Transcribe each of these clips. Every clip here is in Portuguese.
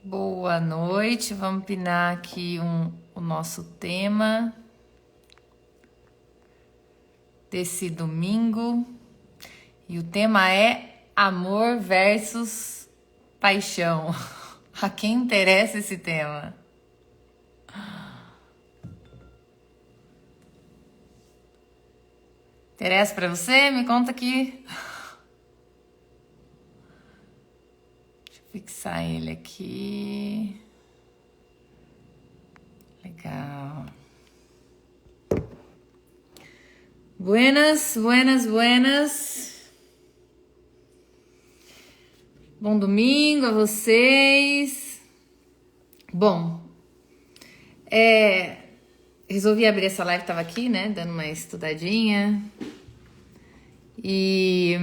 Boa noite, vamos pinar aqui o nosso tema desse domingo. E o tema é amor versus paixão. A quem interessa esse tema? Interessa pra você? Me conta aqui. Fixar ele aqui. Legal. Buenas. Bom domingo a vocês. Bom, resolvi abrir essa live, tava aqui, né, dando uma estudadinha. E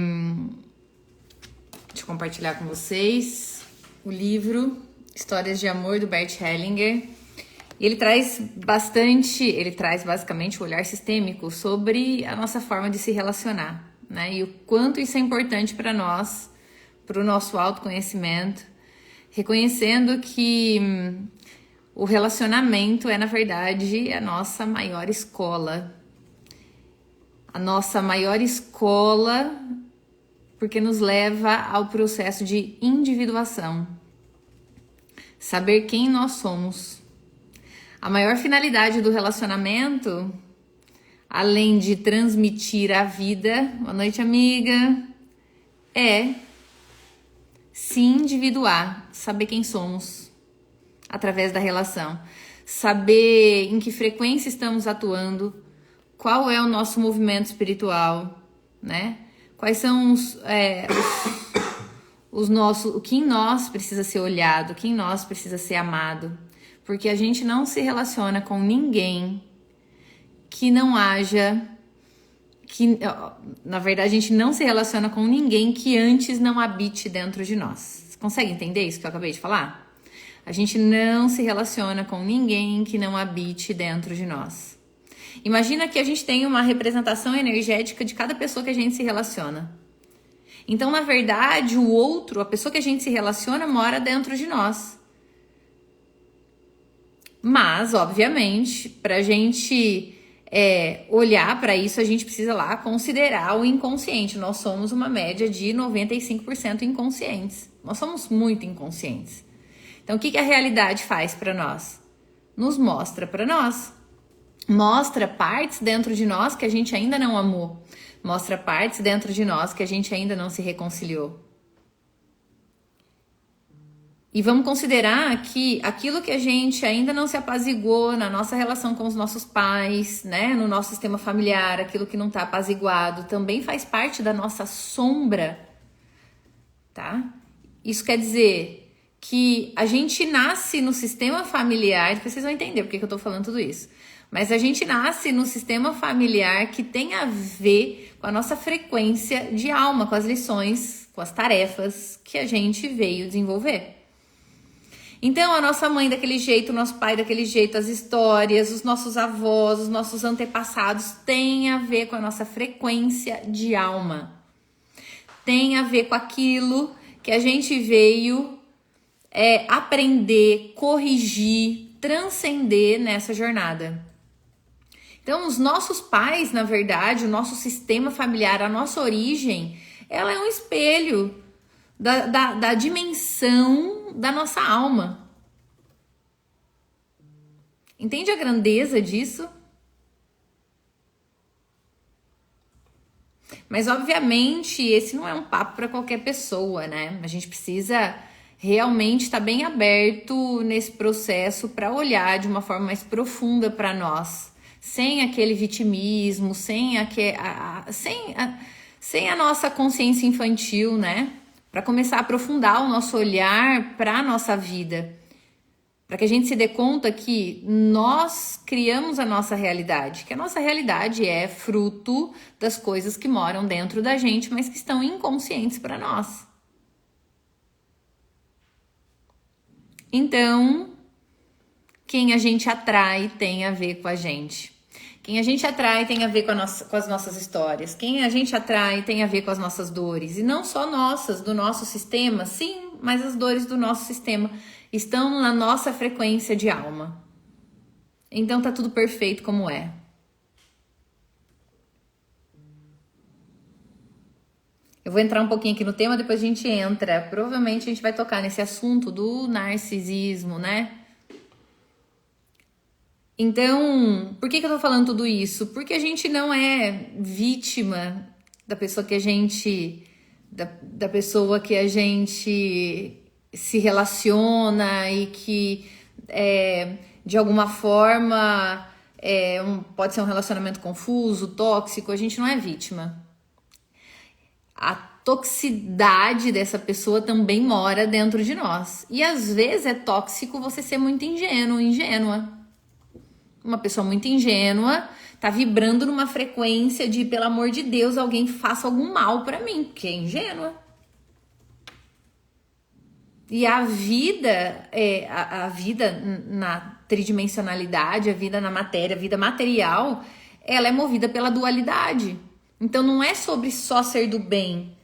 deixa eu compartilhar com vocês o livro Histórias de Amor, do Bert Hellinger. E ele traz basicamente o olhar sistêmico sobre a nossa forma de se relacionar, né? E o quanto isso é importante para nós, para o nosso autoconhecimento, reconhecendo que o relacionamento é, na verdade, a nossa maior escola. A nossa maior escola, porque nos leva ao processo de individuação. Saber quem nós somos. A maior finalidade do relacionamento, além de transmitir a vida, boa noite, amiga, é se individuar, saber quem somos através da relação. Saber em que frequência estamos atuando, qual é o nosso movimento espiritual, né? Quais são o que em nós precisa ser olhado, o que em nós precisa ser amado. Porque a gente não se relaciona com ninguém que não haja... na verdade, a gente não se relaciona com ninguém que antes não habite dentro de nós. Você consegue entender isso que eu acabei de falar? A gente não se relaciona com ninguém que não habite dentro de nós. Imagina que a gente tem uma representação energética de cada pessoa que a gente se relaciona. Então, na verdade, o outro, a pessoa que a gente se relaciona, mora dentro de nós. Mas, obviamente, para a gente olhar para isso, a gente precisa lá considerar o inconsciente. Nós somos uma média de 95% inconscientes. Nós somos muito inconscientes. Então, o que a realidade faz para nós? Nos mostra para nós. Mostra partes dentro de nós que a gente ainda não amou. Mostra partes dentro de nós que a gente ainda não se reconciliou. E vamos considerar que aquilo que a gente ainda não se apaziguou na nossa relação com os nossos pais, né, no nosso sistema familiar, aquilo que não está apaziguado, também faz parte da nossa sombra, tá? Isso quer dizer que a gente nasce no sistema familiar, que vocês vão entender porque que eu tô falando tudo isso. Mas a gente nasce no sistema familiar que tem a ver com a nossa frequência de alma, com as lições, com as tarefas que a gente veio desenvolver. Então, a nossa mãe daquele jeito, o nosso pai daquele jeito, as histórias, os nossos avós, os nossos antepassados têm a ver com a nossa frequência de alma. Tem a ver com aquilo que a gente veio aprender, corrigir, transcender nessa jornada. Então, os nossos pais, na verdade, o nosso sistema familiar, a nossa origem, ela é um espelho da dimensão da nossa alma. Entende a grandeza disso? Mas, obviamente, esse não é um papo para qualquer pessoa, né? A gente precisa realmente estar bem aberto nesse processo para olhar de uma forma mais profunda para nós. Sem aquele vitimismo, sem a nossa consciência infantil, né? Para começar a aprofundar o nosso olhar para a nossa vida. Para que a gente se dê conta que nós criamos a nossa realidade. Que a nossa realidade é fruto das coisas que moram dentro da gente, mas que estão inconscientes para nós. Então, quem a gente atrai tem a ver com a gente. Quem a gente atrai tem a ver com as nossas histórias. Quem a gente atrai tem a ver com as nossas dores. E não só nossas, do nosso sistema, sim, mas as dores do nosso sistema estão na nossa frequência de alma. Então tá tudo perfeito como é. Eu vou entrar um pouquinho aqui no tema, depois a gente entra. Provavelmente a gente vai tocar nesse assunto do narcisismo, né? Então, por que eu tô falando tudo isso? Porque a gente não é vítima da pessoa que a gente... Da pessoa que a gente se relaciona e que de alguma forma pode ser um relacionamento confuso, tóxico. A gente não é vítima. A toxicidade dessa pessoa também mora dentro de nós. E às vezes é tóxico você ser muito ingênuo, ingênua. Uma pessoa muito ingênua tá vibrando numa frequência de, pelo amor de Deus, alguém faça algum mal pra mim, porque é ingênua. E a vida, a vida na tridimensionalidade, a vida na matéria, a vida material, ela é movida pela dualidade. Então não é sobre só ser do bem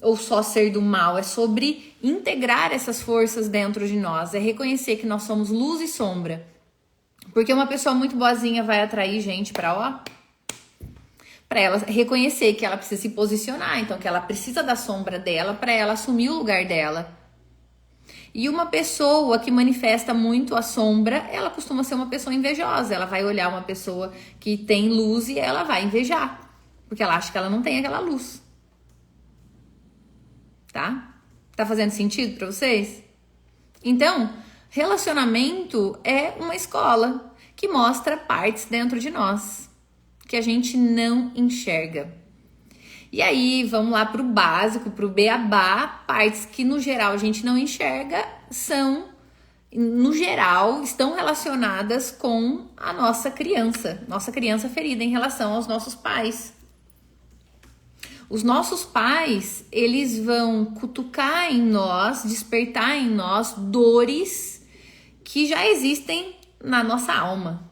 ou só ser do mal, é sobre integrar essas forças dentro de nós, é reconhecer que nós somos luz e sombra. Porque uma pessoa muito boazinha vai atrair gente para ela reconhecer que ela precisa se posicionar, então que ela precisa da sombra dela para ela assumir o lugar dela. E uma pessoa que manifesta muito a sombra, ela costuma ser uma pessoa invejosa. Ela vai olhar uma pessoa que tem luz e ela vai invejar, porque ela acha que ela não tem aquela luz. Tá? Tá fazendo sentido para vocês? Então, relacionamento é uma escola que mostra partes dentro de nós que a gente não enxerga. E aí, vamos lá pro básico, pro beabá, partes que no geral a gente não enxerga no geral, estão relacionadas com a nossa criança ferida em relação aos nossos pais. Os nossos pais, eles vão cutucar em nós, despertar em nós dores que já existem na nossa alma.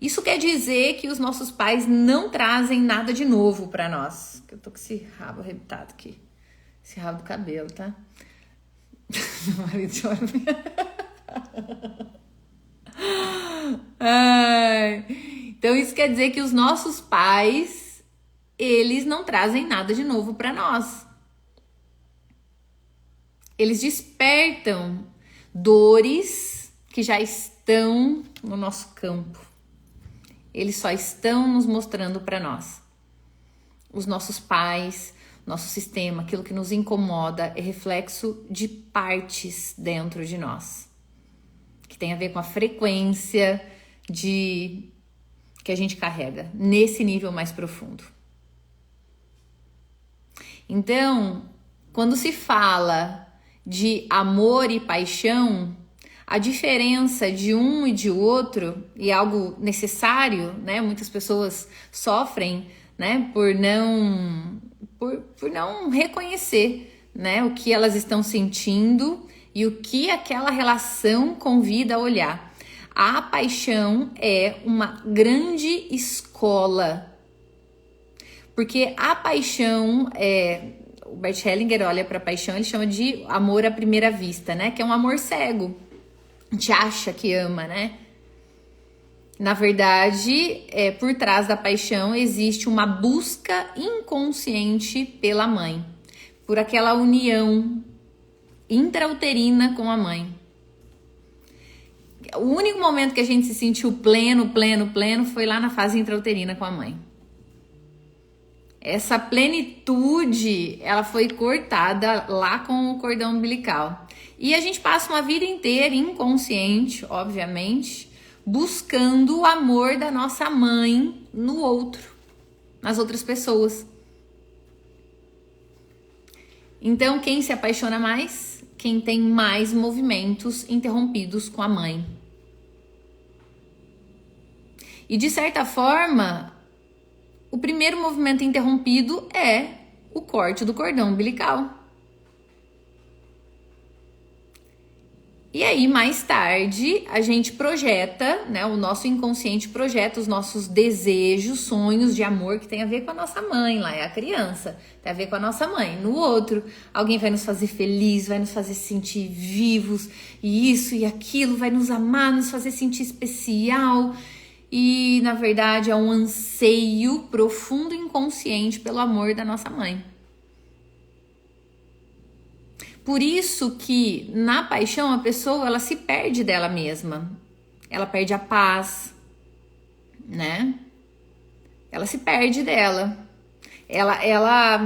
Isso quer dizer que os nossos pais não trazem nada de novo para nós. Eu tô com esse rabo arrebitado aqui. Esse rabo do cabelo, tá? Meu marido Então isso quer dizer que os nossos pais, eles não trazem nada de novo para nós. Eles despertam dores que já estão no nosso campo. Eles só estão nos mostrando para nós. Os nossos pais, nosso sistema, aquilo que nos incomoda é reflexo de partes dentro de nós. Que tem a ver com a frequência que a gente carrega nesse nível mais profundo. Então, quando se fala de amor e paixão, a diferença de um e de outro, e algo necessário, né? Muitas pessoas sofrem, né? Por não reconhecer, né? O que elas estão sentindo e o que aquela relação convida a olhar. A paixão é uma grande escola, porque a paixão o Bert Hellinger olha para a paixão, ele chama de amor à primeira vista, né? Que é um amor cego. A gente acha que ama, né? Na verdade, por trás da paixão existe uma busca inconsciente pela mãe, por aquela união intrauterina com a mãe. O único momento que a gente se sentiu pleno foi lá na fase intrauterina com a mãe. Essa plenitude, ela foi cortada lá com o cordão umbilical. E a gente passa uma vida inteira inconsciente, obviamente, buscando o amor da nossa mãe no outro, nas outras pessoas. Então, quem se apaixona mais? Quem tem mais movimentos interrompidos com a mãe. E de certa forma, o primeiro movimento interrompido é o o corte do cordão umbilical. E aí, mais tarde, a gente projeta, né? O nosso inconsciente projeta os nossos desejos, sonhos de amor que tem a ver com a nossa mãe, lá é a criança, tem a ver com a nossa mãe. No outro, alguém vai nos fazer feliz, vai nos fazer sentir vivos, e isso e aquilo, vai nos amar, nos fazer sentir especial. E, na verdade, é um anseio profundo e inconsciente pelo amor da nossa mãe. Por isso que na paixão a pessoa ela se perde dela mesma, ela perde a paz, né? Ela se perde dela, ela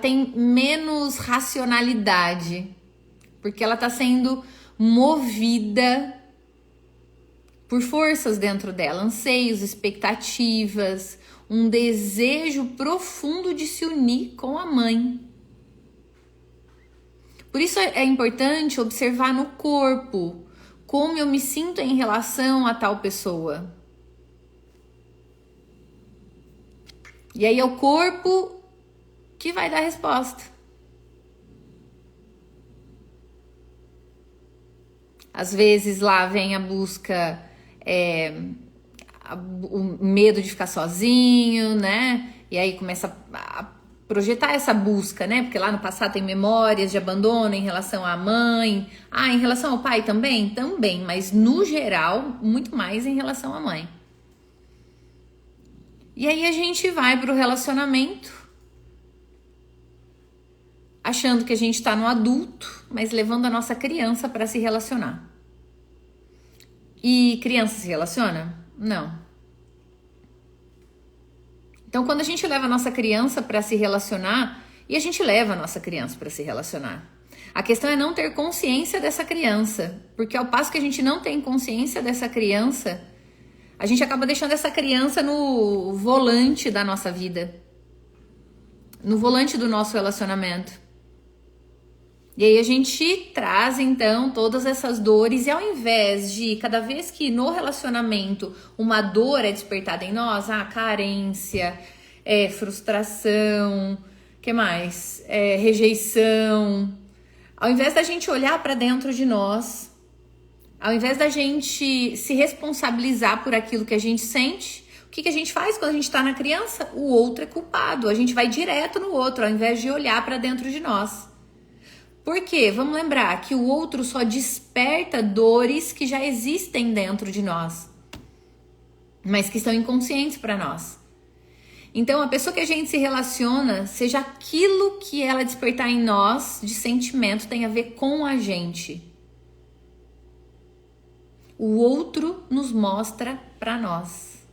tem menos racionalidade, porque ela está sendo movida por forças dentro dela, anseios, expectativas, um desejo profundo de se unir com a mãe. Por isso é importante observar no corpo como eu me sinto em relação a tal pessoa. E aí é o corpo que vai dar a resposta. Às vezes lá vem a busca, o medo de ficar sozinho, né? E aí começa a projetar essa busca, né? Porque lá no passado tem memórias de abandono em relação à mãe. Em relação ao pai também? Também, mas no geral, muito mais em relação à mãe. E aí a gente vai pro relacionamento achando que a gente tá no adulto, mas levando a nossa criança para se relacionar. E criança se relaciona? Não. Então, quando a gente leva a nossa criança para se relacionar, e a gente leva a nossa criança para se relacionar, a questão é não ter consciência dessa criança, porque ao passo que a gente não tem consciência dessa criança, a gente acaba deixando essa criança no volante da nossa vida, no volante do nosso relacionamento. E aí a gente traz então todas essas dores, e ao invés de cada vez que no relacionamento uma dor é despertada em nós, carência, frustração, que mais? Rejeição. Ao invés da gente olhar para dentro de nós, ao invés da gente se responsabilizar por aquilo que a gente sente, o que a gente faz quando a gente está na criança? O outro é culpado, a gente vai direto no outro, ao invés de olhar para dentro de nós. Por quê? Vamos lembrar que o outro só desperta dores que já existem dentro de nós, mas que estão inconscientes para nós. Então, a pessoa que a gente se relaciona, seja aquilo que ela despertar em nós de sentimento, tem a ver com a gente. O outro nos mostra para nós.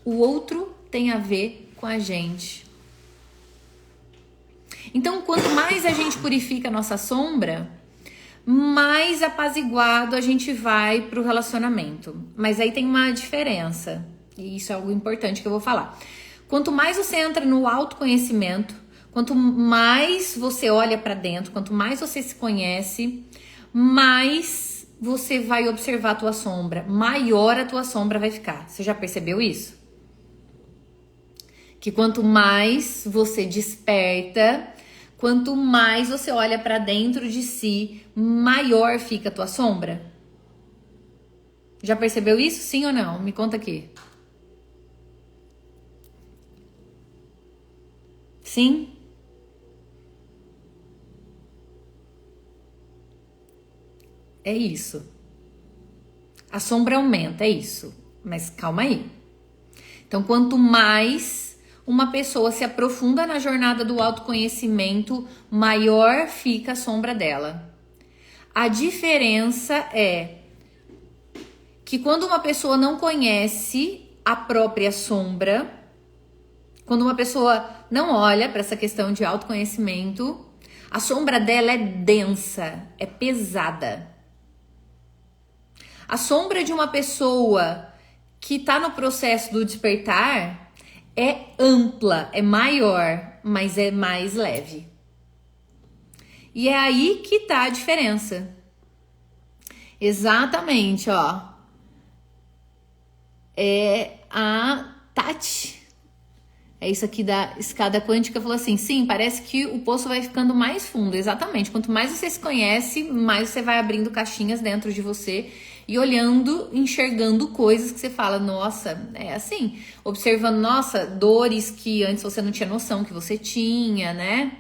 O outro tem a ver com a gente. Então, quanto mais a gente purifica a nossa sombra, mais apaziguado a gente vai para o relacionamento. Mas aí tem uma diferença, e isso é algo importante que eu vou falar. Quanto mais você entra no autoconhecimento, quanto mais você olha para dentro, quanto mais você se conhece, mais você vai observar a tua sombra, maior a tua sombra vai ficar. Você já percebeu isso? Que quanto mais você desperta, quanto mais você olha para dentro de si, maior fica a tua sombra. Já percebeu isso? Sim ou não? Me conta aqui. Sim? É isso. A sombra aumenta, é isso. Mas calma aí. Então, quanto mais uma pessoa se aprofunda na jornada do autoconhecimento, maior fica a sombra dela. A diferença é que quando uma pessoa não conhece a própria sombra, quando uma pessoa não olha para essa questão de autoconhecimento, a sombra dela é densa, é pesada. A sombra de uma pessoa que está no processo do despertar é ampla, é maior, mas é mais leve. E é aí que tá a diferença. Exatamente, ó. É a Tati. É isso aqui da escada quântica, falou assim, sim, parece que o poço vai ficando mais fundo, exatamente. Quanto mais você se conhece, mais você vai abrindo caixinhas dentro de você e olhando, enxergando coisas que você fala, nossa, é assim, observando, nossa, dores que antes você não tinha noção que você tinha, né?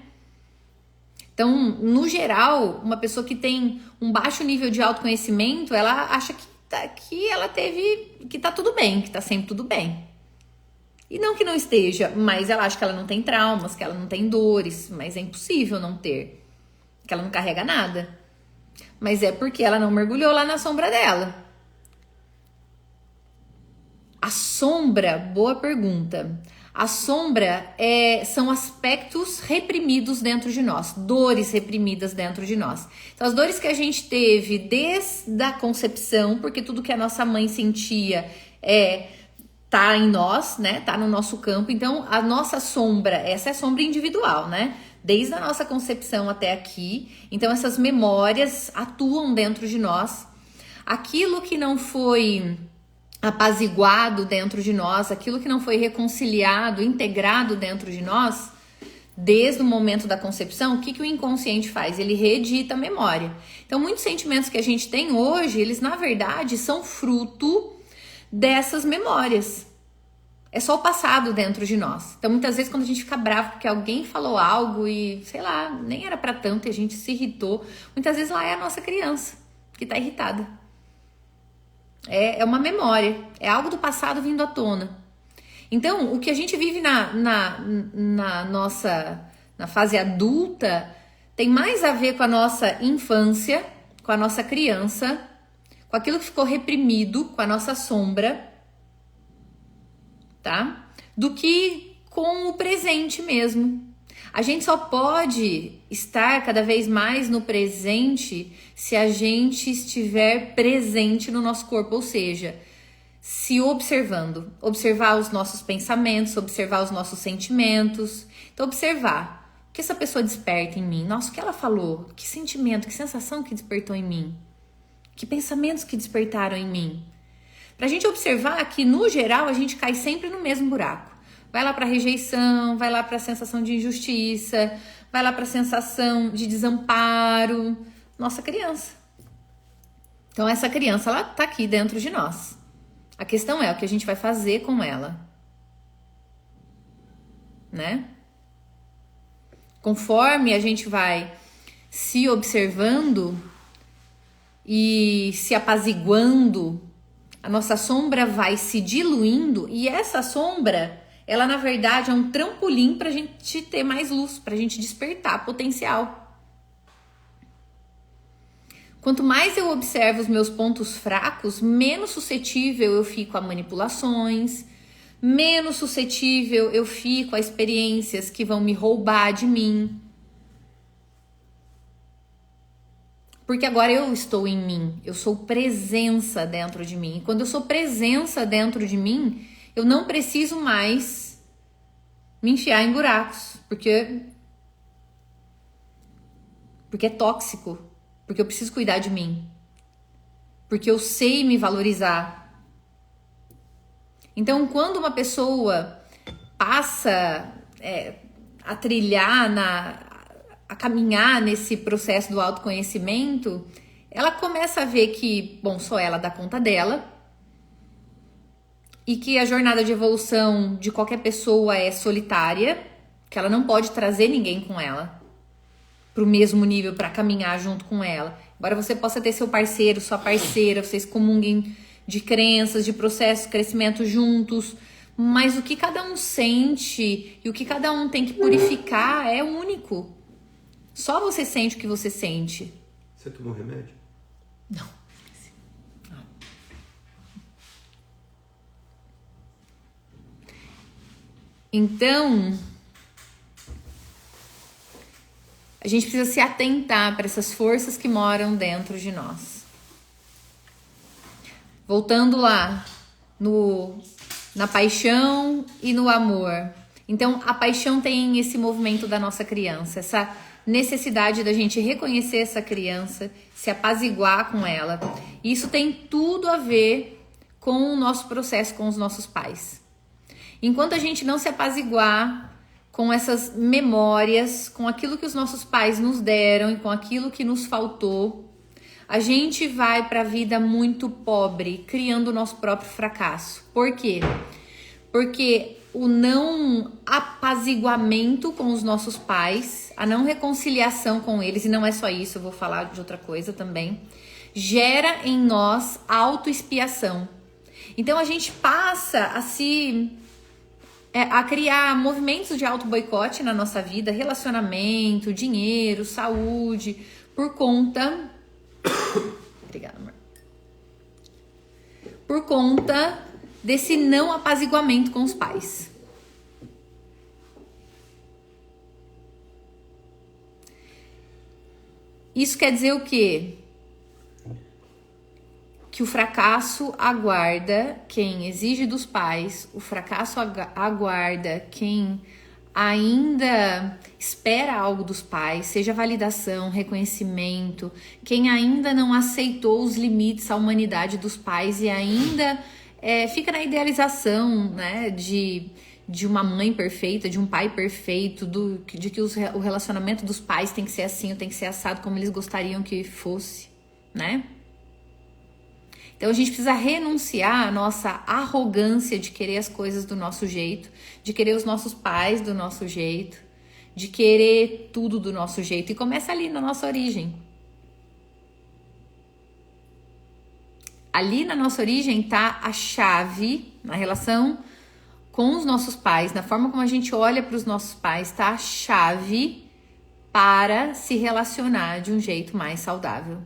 Então, no geral, uma pessoa que tem um baixo nível de autoconhecimento, ela acha que ela teve, que tá tudo bem, que tá sempre tudo bem. E não que não esteja, mas ela acha que ela não tem traumas, que ela não tem dores, mas é impossível não ter, que ela não carrega nada. Mas é porque ela não mergulhou lá na sombra dela. A sombra, boa pergunta. A sombra são aspectos reprimidos dentro de nós, dores reprimidas dentro de nós. Então, as dores que a gente teve desde a concepção, porque tudo que a nossa mãe sentia tá em nós, né? Tá no nosso campo. Então, a nossa sombra, essa é a sombra individual, né? Desde a nossa concepção até aqui. Então, essas memórias atuam dentro de nós. Aquilo que não foi apaziguado dentro de nós, aquilo que não foi reconciliado, integrado dentro de nós, desde o momento da concepção, o que o inconsciente faz? Ele reedita a memória. Então, muitos sentimentos que a gente tem hoje, eles na verdade são fruto dessas memórias. É só o passado dentro de nós. Então, muitas vezes, quando a gente fica bravo porque alguém falou algo e, sei lá, nem era pra tanto e a gente se irritou, muitas vezes lá é a nossa criança que tá irritada. É uma memória, é algo do passado vindo à tona. Então, o que a gente vive na fase adulta tem mais a ver com a nossa infância, com a nossa criança, com aquilo que ficou reprimido, com a nossa sombra, tá? Do que com o presente mesmo. A gente só pode estar cada vez mais no presente se a gente estiver presente no nosso corpo, ou seja, se observando, observar os nossos pensamentos, observar os nossos sentimentos. Então, observar o que essa pessoa desperta em mim. Nossa, o que ela falou? Que sentimento, que sensação que despertou em mim? Que pensamentos que despertaram em mim? Pra gente observar que, no geral, a gente cai sempre no mesmo buraco. Vai lá pra rejeição, vai lá pra sensação de injustiça, vai lá pra sensação de desamparo. Nossa criança. Então, essa criança, ela tá aqui dentro de nós. A questão é o que a gente vai fazer com ela, né? Conforme a gente vai se observando e se apaziguando, a nossa sombra vai se diluindo e essa sombra, ela na verdade é um trampolim pra gente ter mais luz, pra gente despertar potencial. Quanto mais eu observo os meus pontos fracos, menos suscetível eu fico a manipulações, menos suscetível eu fico a experiências que vão me roubar de mim. Porque agora eu estou em mim, eu sou presença dentro de mim. E quando eu sou presença dentro de mim, eu não preciso mais me enfiar em buracos, porque é tóxico. Porque eu preciso cuidar de mim. Porque eu sei me valorizar. Então, quando uma pessoa passa a trilhar, a caminhar nesse processo do autoconhecimento, ela começa a ver que, bom, só ela dá conta dela. E que a jornada de evolução de qualquer pessoa é solitária. Que ela não pode trazer ninguém com ela para o mesmo nível, para caminhar junto com ela. Embora você possa ter seu parceiro, sua parceira, vocês comunguem de crenças, de processos, crescimento juntos, mas o que cada um sente e o que cada um tem que purificar é único. Só você sente o que você sente. Você tomou remédio? Não. Então, a gente precisa se atentar para essas forças que moram dentro de nós. Voltando lá na paixão e no amor. Então, a paixão tem esse movimento da nossa criança, essa necessidade da gente reconhecer essa criança, se apaziguar com ela. Isso tem tudo a ver com o nosso processo com os nossos pais. Enquanto a gente não se apaziguar com essas memórias, com aquilo que os nossos pais nos deram e com aquilo que nos faltou, a gente vai para a vida muito pobre, criando o nosso próprio fracasso. Por quê? Porque o não apaziguamento com os nossos pais, a não reconciliação com eles, e não é só isso, eu vou falar de outra coisa também, gera em nós autoexpiação. Então a gente passa a criar movimentos de auto-boicote na nossa vida, relacionamento, dinheiro, saúde, por conta... Obrigada, amor. Por conta desse não apaziguamento com os pais. Isso quer dizer o quê? Que o fracasso aguarda quem exige dos pais, o fracasso aguarda quem ainda espera algo dos pais, seja validação, reconhecimento, quem ainda não aceitou os limites à humanidade dos pais e ainda fica na idealização, né, de uma mãe perfeita, de um pai perfeito, de que o relacionamento dos pais tem que ser assim, tem que ser assado como eles gostariam que fosse, né? Então a gente precisa renunciar à nossa arrogância de querer as coisas do nosso jeito, de querer os nossos pais do nosso jeito, de querer tudo do nosso jeito. E começa ali na nossa origem. Ali na nossa origem está a chave, na relação com os nossos pais, na forma como a gente olha para os nossos pais, está a chave para se relacionar de um jeito mais saudável.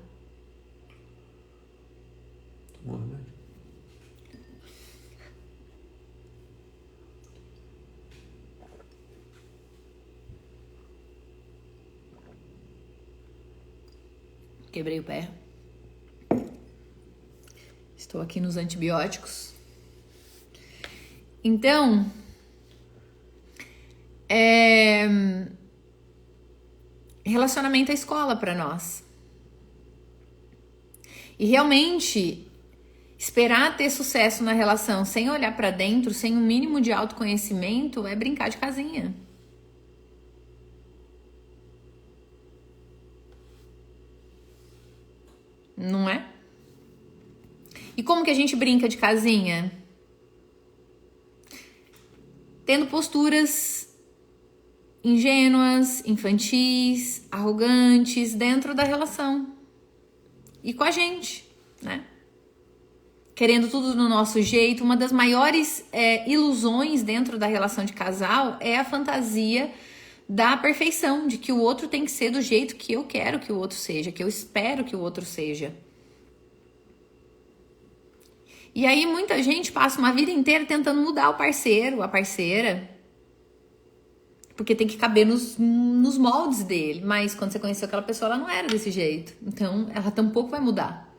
Quebrei o pé. Estou aqui nos antibióticos. Então, relacionamento é escola para nós. E realmente, esperar ter sucesso na relação sem olhar para dentro, sem um mínimo de autoconhecimento, é brincar de casinha. Não é? E como que a gente brinca de casinha? Tendo posturas ingênuas, infantis, arrogantes dentro da relação. E com a gente, né? Querendo tudo do nosso jeito. Uma das maiores ilusões dentro da relação de casal é a fantasia da perfeição, de que o outro tem que ser do jeito que eu quero que o outro seja, que eu espero que o outro seja. E aí muita gente passa uma vida inteira tentando mudar o parceiro, a parceira, porque tem que caber nos moldes dele. Mas quando você conheceu aquela pessoa, ela não era desse jeito. Então, ela tampouco vai mudar.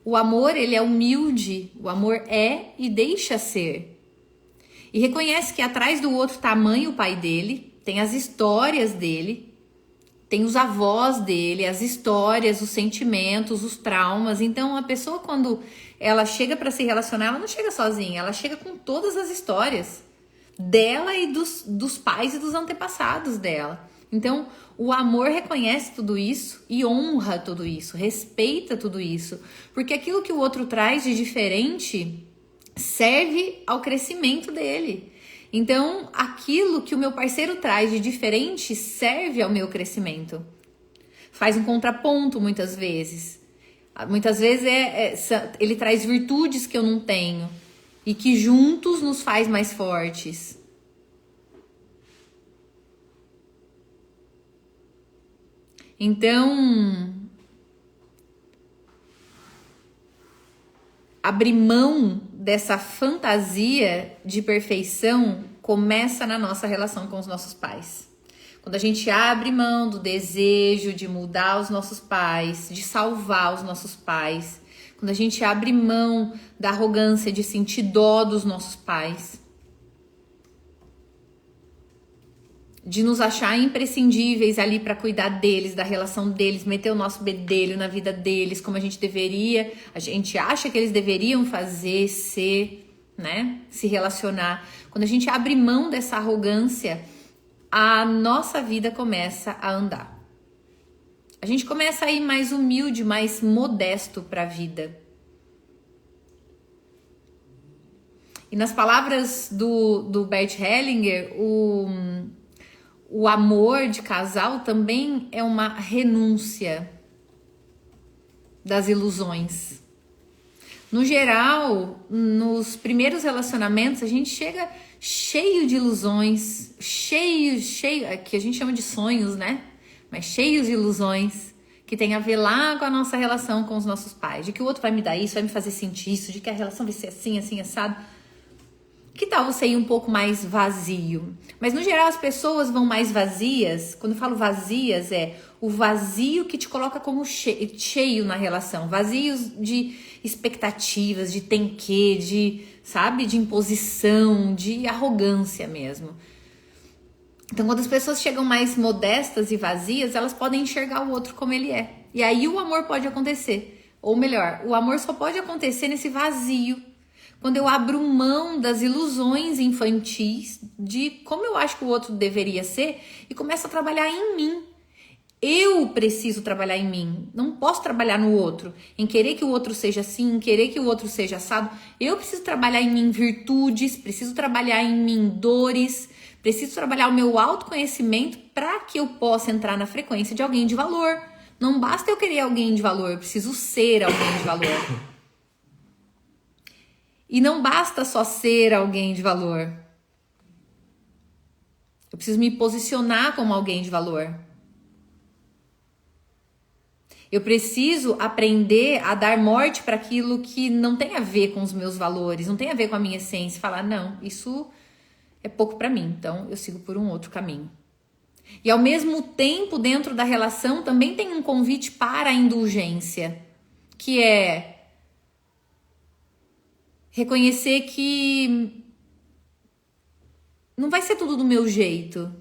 O amor, ele é humilde. O amor é e deixa ser. E reconhece que atrás do outro tá a mãe e o pai dele, tem as histórias dele, tem os avós dele, as histórias, os sentimentos, os traumas. Então, a pessoa, quando ela chega para se relacionar, ela não chega sozinha, ela chega com todas as histórias dela e dos pais e dos antepassados dela. Então, o amor reconhece tudo isso e honra tudo isso, respeita tudo isso, porque aquilo que o outro traz de diferente serve ao crescimento dele. Então, aquilo que o meu parceiro traz de diferente serve ao meu crescimento. Faz um contraponto muitas vezes. Muitas vezes ele traz virtudes que eu não tenho e que juntos nos faz mais fortes. Então, abrir mão dessa fantasia de perfeição começa na nossa relação com os nossos pais. Quando a gente abre mão do desejo de mudar os nossos pais, de salvar os nossos pais, quando a gente abre mão da arrogância de sentir dó dos nossos pais, de nos achar imprescindíveis ali para cuidar deles, da relação deles, meter o nosso bedelho na vida deles, como a gente deveria, a gente acha que eles deveriam fazer, ser, né? Se relacionar. Quando a gente abre mão dessa arrogância, a nossa vida começa a andar. A gente começa a ir mais humilde, mais modesto para a vida. E nas palavras do Bert Hellinger, o amor de casal também é uma renúncia das ilusões. No geral, nos primeiros relacionamentos, a gente chega cheio de ilusões, cheio, que a gente chama de sonhos, né? Mas cheios de ilusões, que tem a ver lá com a nossa relação com os nossos pais, de que o outro vai me dar isso, vai me fazer sentir isso, de que a relação vai ser assim, assim, assado. Que tal você ir um pouco mais vazio? Mas no geral as pessoas vão mais vazias. Quando eu falo vazias, é o vazio que te coloca como cheio na relação. Vazios de expectativas, de tem que, de, sabe, de imposição, de arrogância mesmo. Então quando as pessoas chegam mais modestas e vazias, elas podem enxergar o outro como ele é. E aí o amor pode acontecer. Ou melhor, o amor só pode acontecer nesse vazio. Quando eu abro mão das ilusões infantis de como eu acho que o outro deveria ser e começo a trabalhar em mim. Eu preciso trabalhar em mim. Não posso trabalhar no outro. Em querer que o outro seja assim, em querer que o outro seja assado. Eu preciso trabalhar em mim virtudes, preciso trabalhar em mim dores, preciso trabalhar o meu autoconhecimento para que eu possa entrar na frequência de alguém de valor. Não basta eu querer alguém de valor, eu preciso ser alguém de valor. E não basta só ser alguém de valor. Eu preciso me posicionar como alguém de valor. Eu preciso aprender a dar morte para aquilo que não tem a ver com os meus valores, não tem a ver com a minha essência. Falar, não, isso é pouco para mim, então eu sigo por um outro caminho. E ao mesmo tempo, dentro da relação, também tem um convite para a indulgência, que é reconhecer que não vai ser tudo do meu jeito.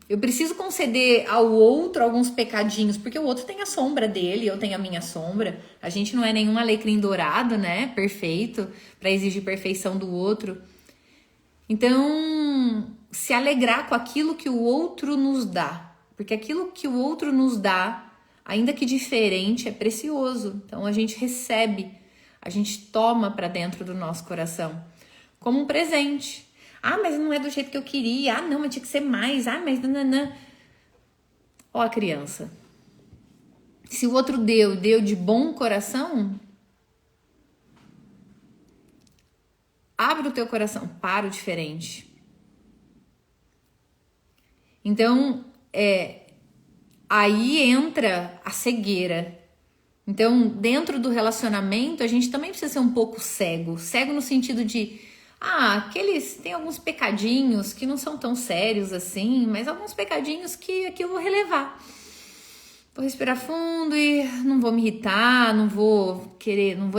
Eu preciso conceder ao outro alguns pecadinhos, porque o outro tem a sombra dele, eu tenho a minha sombra. A gente não é nenhum alecrim dourado, né? Perfeito, para exigir perfeição do outro. Então, se alegrar com aquilo que o outro nos dá. Porque aquilo que o outro nos dá, ainda que diferente, é precioso. Então, a gente recebe. A gente toma para dentro do nosso coração como um presente. Ah, mas não é do jeito que eu queria. Ah, não, mas tinha que ser mais. Ah, mas não. Ó a criança. Se o outro deu de bom coração, abre o teu coração para o diferente. Então, aí entra a cegueira. Então, dentro do relacionamento, a gente também precisa ser um pouco cego. Cego no sentido de, tem alguns pecadinhos que não são tão sérios assim, mas alguns pecadinhos que aqui eu vou relevar. Vou respirar fundo e não vou me irritar, não vou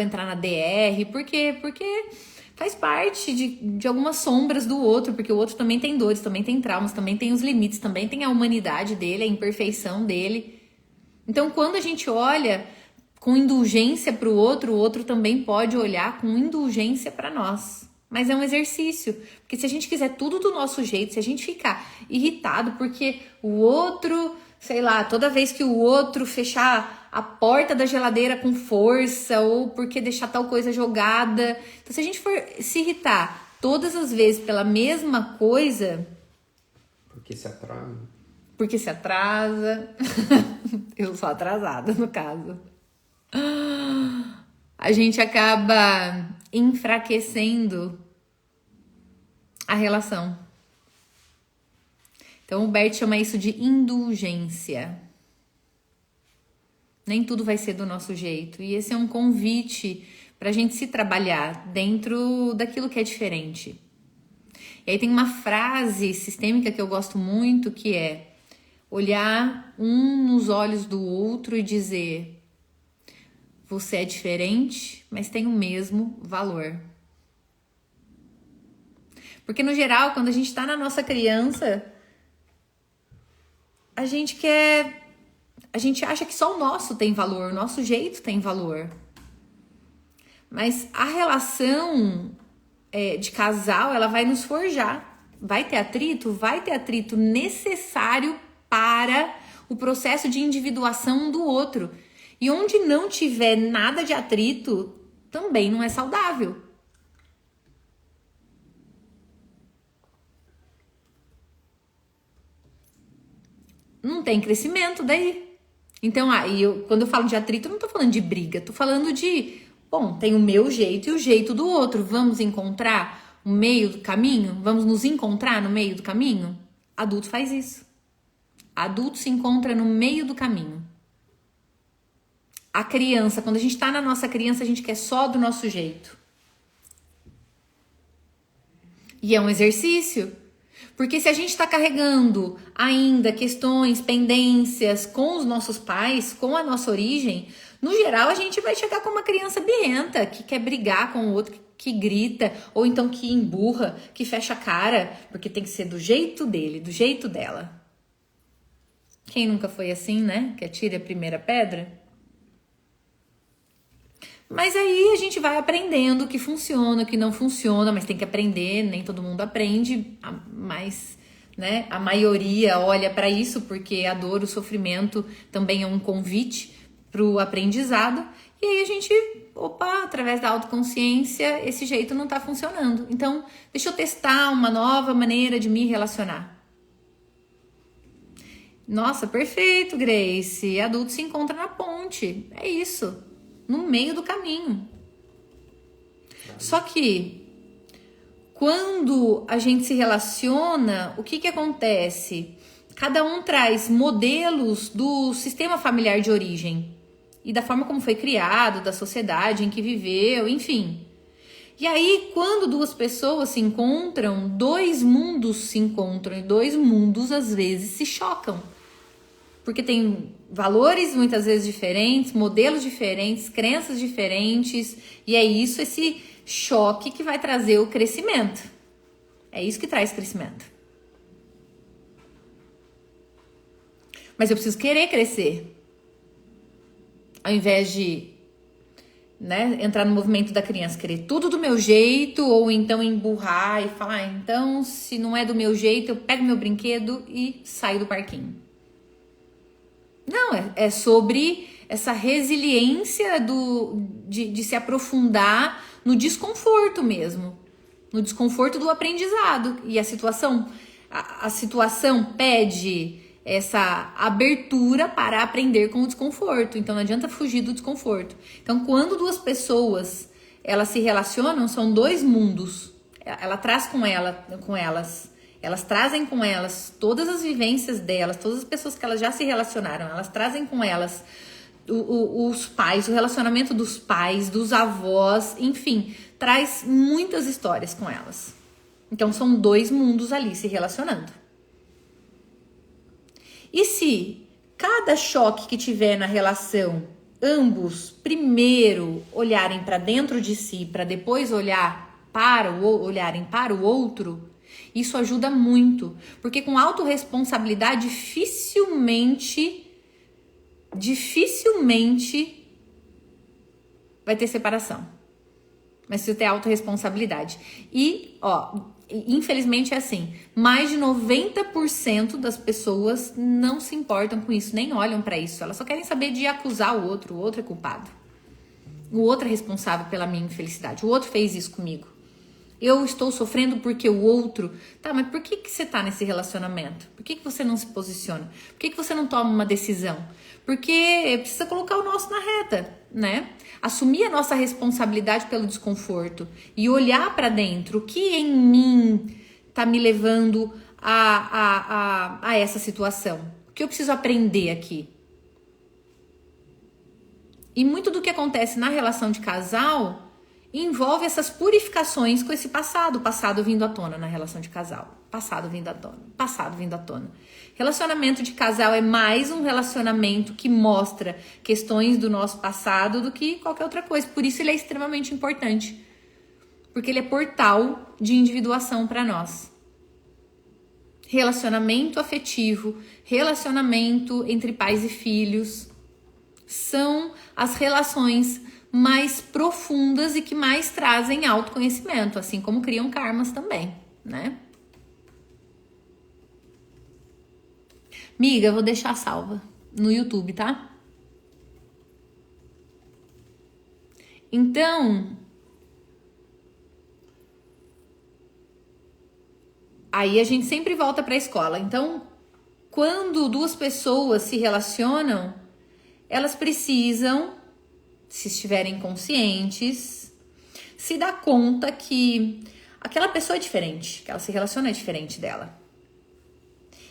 entrar na DR. Por quê? Porque faz parte de algumas sombras do outro, porque o outro também tem dores, também tem traumas, também tem os limites, também tem a humanidade dele, a imperfeição dele. Então, quando a gente olha com indulgência para o outro também pode olhar com indulgência para nós. Mas é um exercício, porque se a gente quiser tudo do nosso jeito, se a gente ficar irritado porque o outro, sei lá, toda vez que o outro fechar a porta da geladeira com força ou porque deixar tal coisa jogada, então se a gente for se irritar todas as vezes pela mesma coisa... Porque se atrasa. Porque se atrasa. Eu sou atrasada, no caso. A gente acaba enfraquecendo a relação. Então o Bert chama isso de indulgência. Nem tudo vai ser do nosso jeito. E esse é um convite para a gente se trabalhar dentro daquilo que é diferente. E aí tem uma frase sistêmica que eu gosto muito, que é olhar um nos olhos do outro e dizer: você é diferente, mas tem o mesmo valor. Porque no geral, quando a gente tá na nossa criança, a gente acha que só o nosso tem valor, o nosso jeito tem valor. Mas a relação de casal, ela vai nos forjar. Vai ter atrito necessário para o processo de individuação do outro. E onde não tiver nada de atrito, também não é saudável. Não tem crescimento daí. Então, quando eu falo de atrito, eu não tô falando de briga, tô falando de, bom, tem o meu jeito e o jeito do outro. Vamos encontrar o meio do caminho? Vamos nos encontrar no meio do caminho? Adulto faz isso. Adulto se encontra no meio do caminho. A criança, quando a gente tá na nossa criança, a gente quer só do nosso jeito. E é um exercício. Porque se a gente está carregando ainda questões, pendências com os nossos pais, com a nossa origem, no geral a gente vai chegar com uma criança birrenta, que quer brigar com o outro, que grita, ou então que emburra, que fecha a cara, porque tem que ser do jeito dele, do jeito dela. Quem nunca foi assim, né? Que atire a primeira pedra. Mas aí a gente vai aprendendo o que funciona, o que não funciona, mas tem que aprender, nem todo mundo aprende, mas, né, a maioria olha para isso porque a dor, o sofrimento também é um convite para o aprendizado. E aí a gente, através da autoconsciência, esse jeito não está funcionando. Então, deixa eu testar uma nova maneira de me relacionar. Nossa, perfeito, Grace. Adulto se encontra na ponte. É isso. No meio do caminho. Só que quando a gente se relaciona, o que acontece? Cada um traz modelos do sistema familiar de origem e da forma como foi criado, da sociedade em que viveu, enfim. E aí, quando duas pessoas se encontram, dois mundos se encontram e dois mundos às vezes se chocam. Porque tem valores muitas vezes diferentes, modelos diferentes, crenças diferentes. E é isso, esse choque que vai trazer o crescimento. É isso que traz crescimento. Mas eu preciso querer crescer. Ao invés de, né, entrar no movimento da criança, querer tudo do meu jeito, ou então emburrar e falar, então, se não é do meu jeito, eu pego meu brinquedo e saio do parquinho. Não, é sobre essa resiliência de se aprofundar no desconforto mesmo. No desconforto do aprendizado. E a situação pede essa abertura para aprender com o desconforto. Então não adianta fugir do desconforto. Então quando duas pessoas elas se relacionam, são dois mundos. Ela traz com elas. Elas trazem com elas todas as vivências delas, todas as pessoas que elas já se relacionaram, elas trazem com elas os pais, o relacionamento dos pais, dos avós, enfim, traz muitas histórias com elas. Então são dois mundos ali se relacionando. E se cada choque que tiver na relação, ambos primeiro olharem para dentro de si, para depois olharem para o outro, isso ajuda muito, porque com autorresponsabilidade dificilmente vai ter separação. Mas precisa ter autorresponsabilidade. E, infelizmente é assim, mais de 90% das pessoas não se importam com isso, nem olham para isso. Elas só querem saber de acusar o outro é culpado. O outro é responsável pela minha infelicidade, o outro fez isso comigo. Eu estou sofrendo porque o outro... Tá, mas por que você tá nesse relacionamento? Por que você não se posiciona? Por que você não toma uma decisão? Porque precisa colocar o nosso na reta, né? Assumir a nossa responsabilidade pelo desconforto e olhar para dentro. O que em mim tá me levando a essa situação? O que eu preciso aprender aqui? E muito do que acontece na relação de casal envolve essas purificações com esse passado, o passado vindo à tona na relação de casal, passado vindo à tona. Relacionamento de casal é mais um relacionamento que mostra questões do nosso passado do que qualquer outra coisa, por isso ele é extremamente importante, porque ele é portal de individuação para nós. Relacionamento afetivo, relacionamento entre pais e filhos, são as relações mais profundas e que mais trazem autoconhecimento, assim como criam karmas também, né? Miga, eu vou deixar salva no YouTube, tá? Então, aí a gente sempre volta para a escola. Então, quando duas pessoas se relacionam, elas precisam, se estiverem conscientes, se dar conta que aquela pessoa é diferente, que ela se relaciona diferente dela.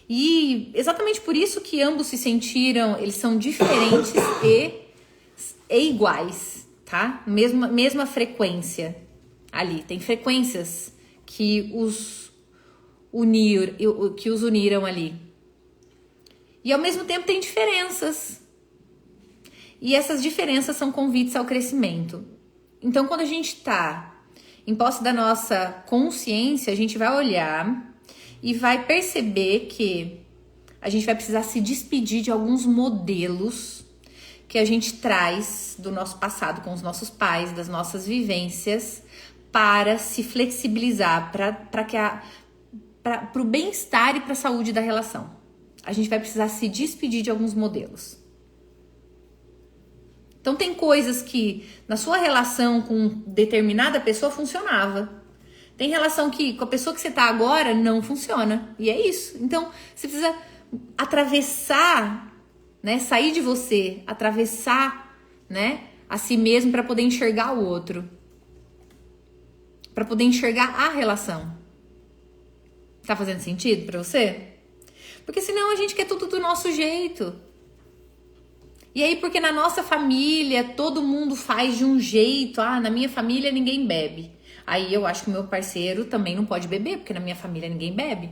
E exatamente por isso que ambos se sentiram, eles são diferentes e iguais, tá? Mesma frequência ali. Tem frequências que os uniram ali. E ao mesmo tempo tem diferenças. E essas diferenças são convites ao crescimento. Então, quando a gente tá em posse da nossa consciência, a gente vai olhar e vai perceber que a gente vai precisar se despedir de alguns modelos que a gente traz do nosso passado com os nossos pais, das nossas vivências, para se flexibilizar, para o bem-estar e para a saúde da relação. A gente vai precisar se despedir de alguns modelos. Então tem coisas que na sua relação com determinada pessoa funcionava. Tem relação que com a pessoa que você tá agora não funciona. E é isso. Então você precisa atravessar, né? Sair de você, atravessar, né? A si mesmo para poder enxergar o outro. Para poder enxergar a relação. Tá fazendo sentido para você? Porque senão a gente quer tudo do nosso jeito. E aí, porque na nossa família todo mundo faz de um jeito. Ah, na minha família ninguém bebe. Aí eu acho que o meu parceiro também não pode beber, porque na minha família ninguém bebe.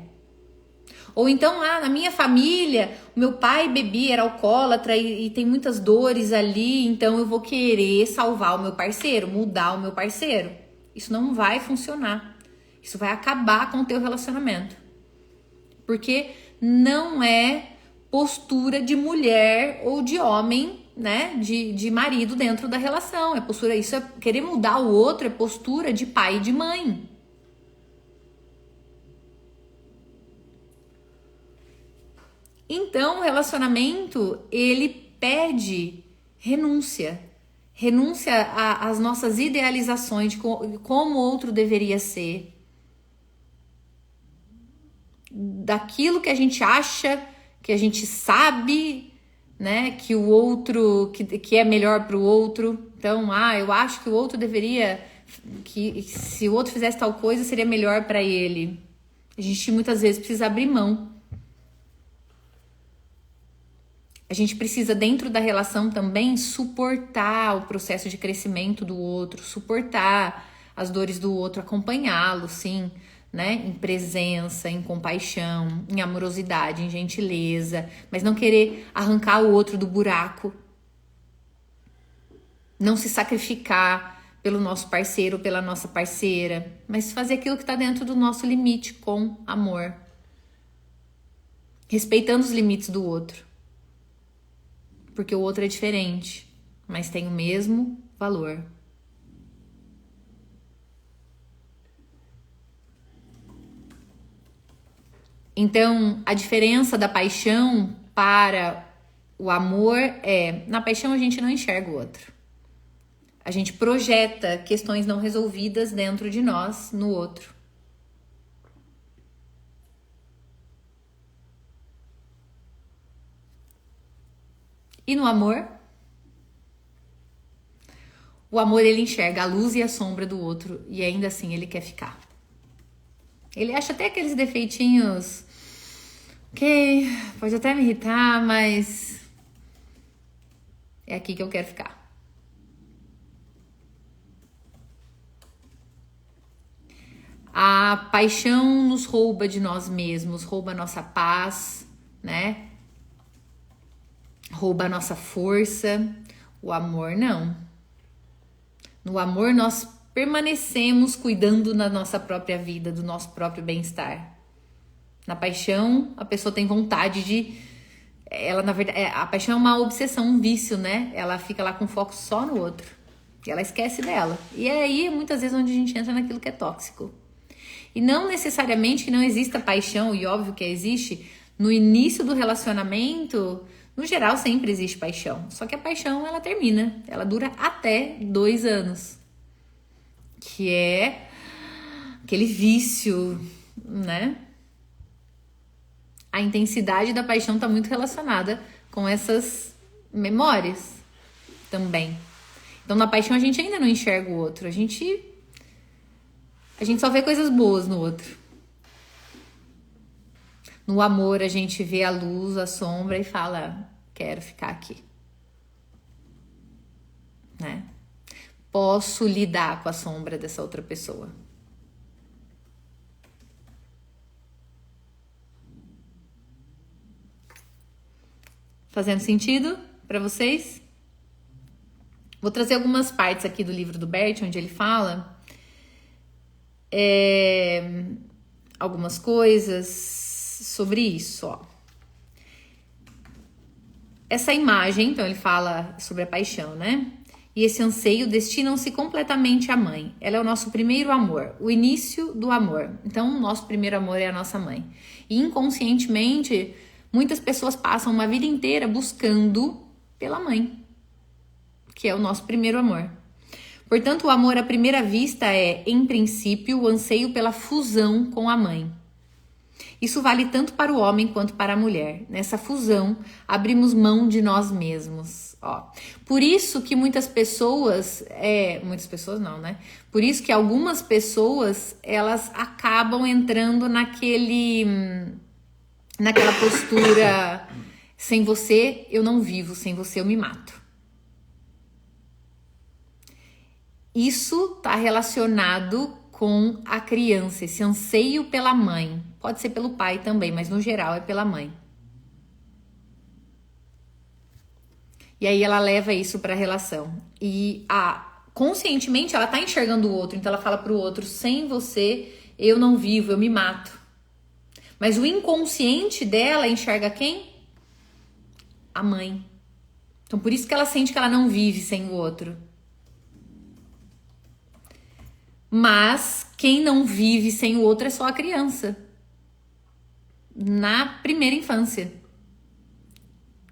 Ou então, na minha família, o meu pai bebia, era alcoólatra e tem muitas dores ali, então eu vou querer salvar o meu parceiro, mudar o meu parceiro. Isso não vai funcionar. Isso vai acabar com o teu relacionamento. Porque não é postura de mulher ou de homem, né, de marido dentro da relação. É postura, isso é querer mudar o outro, é postura de pai e de mãe. Então, o relacionamento, ele pede renúncia. Renúncia às nossas idealizações de como o outro deveria ser. Daquilo que a gente acha, que a gente sabe, né, que o outro, que é melhor para o outro. Então, eu acho que o outro deveria, que se o outro fizesse tal coisa, seria melhor para ele. A gente muitas vezes precisa abrir mão. A gente precisa, dentro da relação também, suportar o processo de crescimento do outro, suportar as dores do outro, acompanhá-lo, sim, né? Em presença, em compaixão, em amorosidade, em gentileza, mas não querer arrancar o outro do buraco. Não se sacrificar pelo nosso parceiro ou pela nossa parceira, mas fazer aquilo que está dentro do nosso limite com amor. Respeitando os limites do outro. Porque o outro é diferente, mas tem o mesmo valor. Então, a diferença da paixão para o amor é, na paixão a gente não enxerga o outro. A gente projeta questões não resolvidas dentro de nós no outro. E no amor? O amor, ele enxerga a luz e a sombra do outro e ainda assim ele quer ficar. Ele acha até aqueles defeitinhos, ok, pode até me irritar, mas é aqui que eu quero ficar. A paixão nos rouba de nós mesmos, rouba a nossa paz, né? Rouba a nossa força. O amor não. No amor nós permanecemos cuidando da nossa própria vida, do nosso próprio bem-estar. Na paixão, a pessoa tem vontade de... Ela, na verdade, a paixão é uma obsessão, um vício, né? Ela fica lá com foco só no outro. E ela esquece dela. E é aí, muitas vezes, onde a gente entra naquilo que é tóxico. E não necessariamente que não exista paixão, e óbvio que existe, no início do relacionamento, no geral, sempre existe paixão. Só que a paixão, ela termina. Ela dura até 2 anos. Que é aquele vício, né? A intensidade da paixão está muito relacionada com essas memórias também. Então, na paixão, a gente ainda não enxerga o outro. A gente só vê coisas boas no outro. No amor, a gente vê a luz, a sombra e fala, quero ficar aqui. Né? Posso lidar com a sombra dessa outra pessoa. Fazendo sentido para vocês? Vou trazer algumas partes aqui do livro do Bert, onde ele fala algumas coisas sobre isso, ó. Essa imagem, então ele fala sobre a paixão, né? E esse anseio destinam-se completamente à mãe. Ela é o nosso primeiro amor, o início do amor. Então, o nosso primeiro amor é a nossa mãe. E inconscientemente, muitas pessoas passam uma vida inteira buscando pela mãe, que é o nosso primeiro amor. Portanto, o amor à primeira vista é, em princípio, o anseio pela fusão com a mãe. Isso vale tanto para o homem quanto para a mulher. Nessa fusão, abrimos mão de nós mesmos. Ó. Por isso que muitas pessoas não, né? Por isso que algumas pessoas, elas acabam entrando naquela postura, sem você eu não vivo, sem você eu me mato. Isso está relacionado com a criança, esse anseio pela mãe. Pode ser pelo pai também, mas no geral é pela mãe. E aí ela leva isso para a relação. E conscientemente ela tá enxergando o outro, então ela fala pro outro, sem você eu não vivo, eu me mato. Mas o inconsciente dela enxerga quem? A mãe. Então por isso que ela sente que ela não vive sem o outro. Mas quem não vive sem o outro é só a criança. Na primeira infância.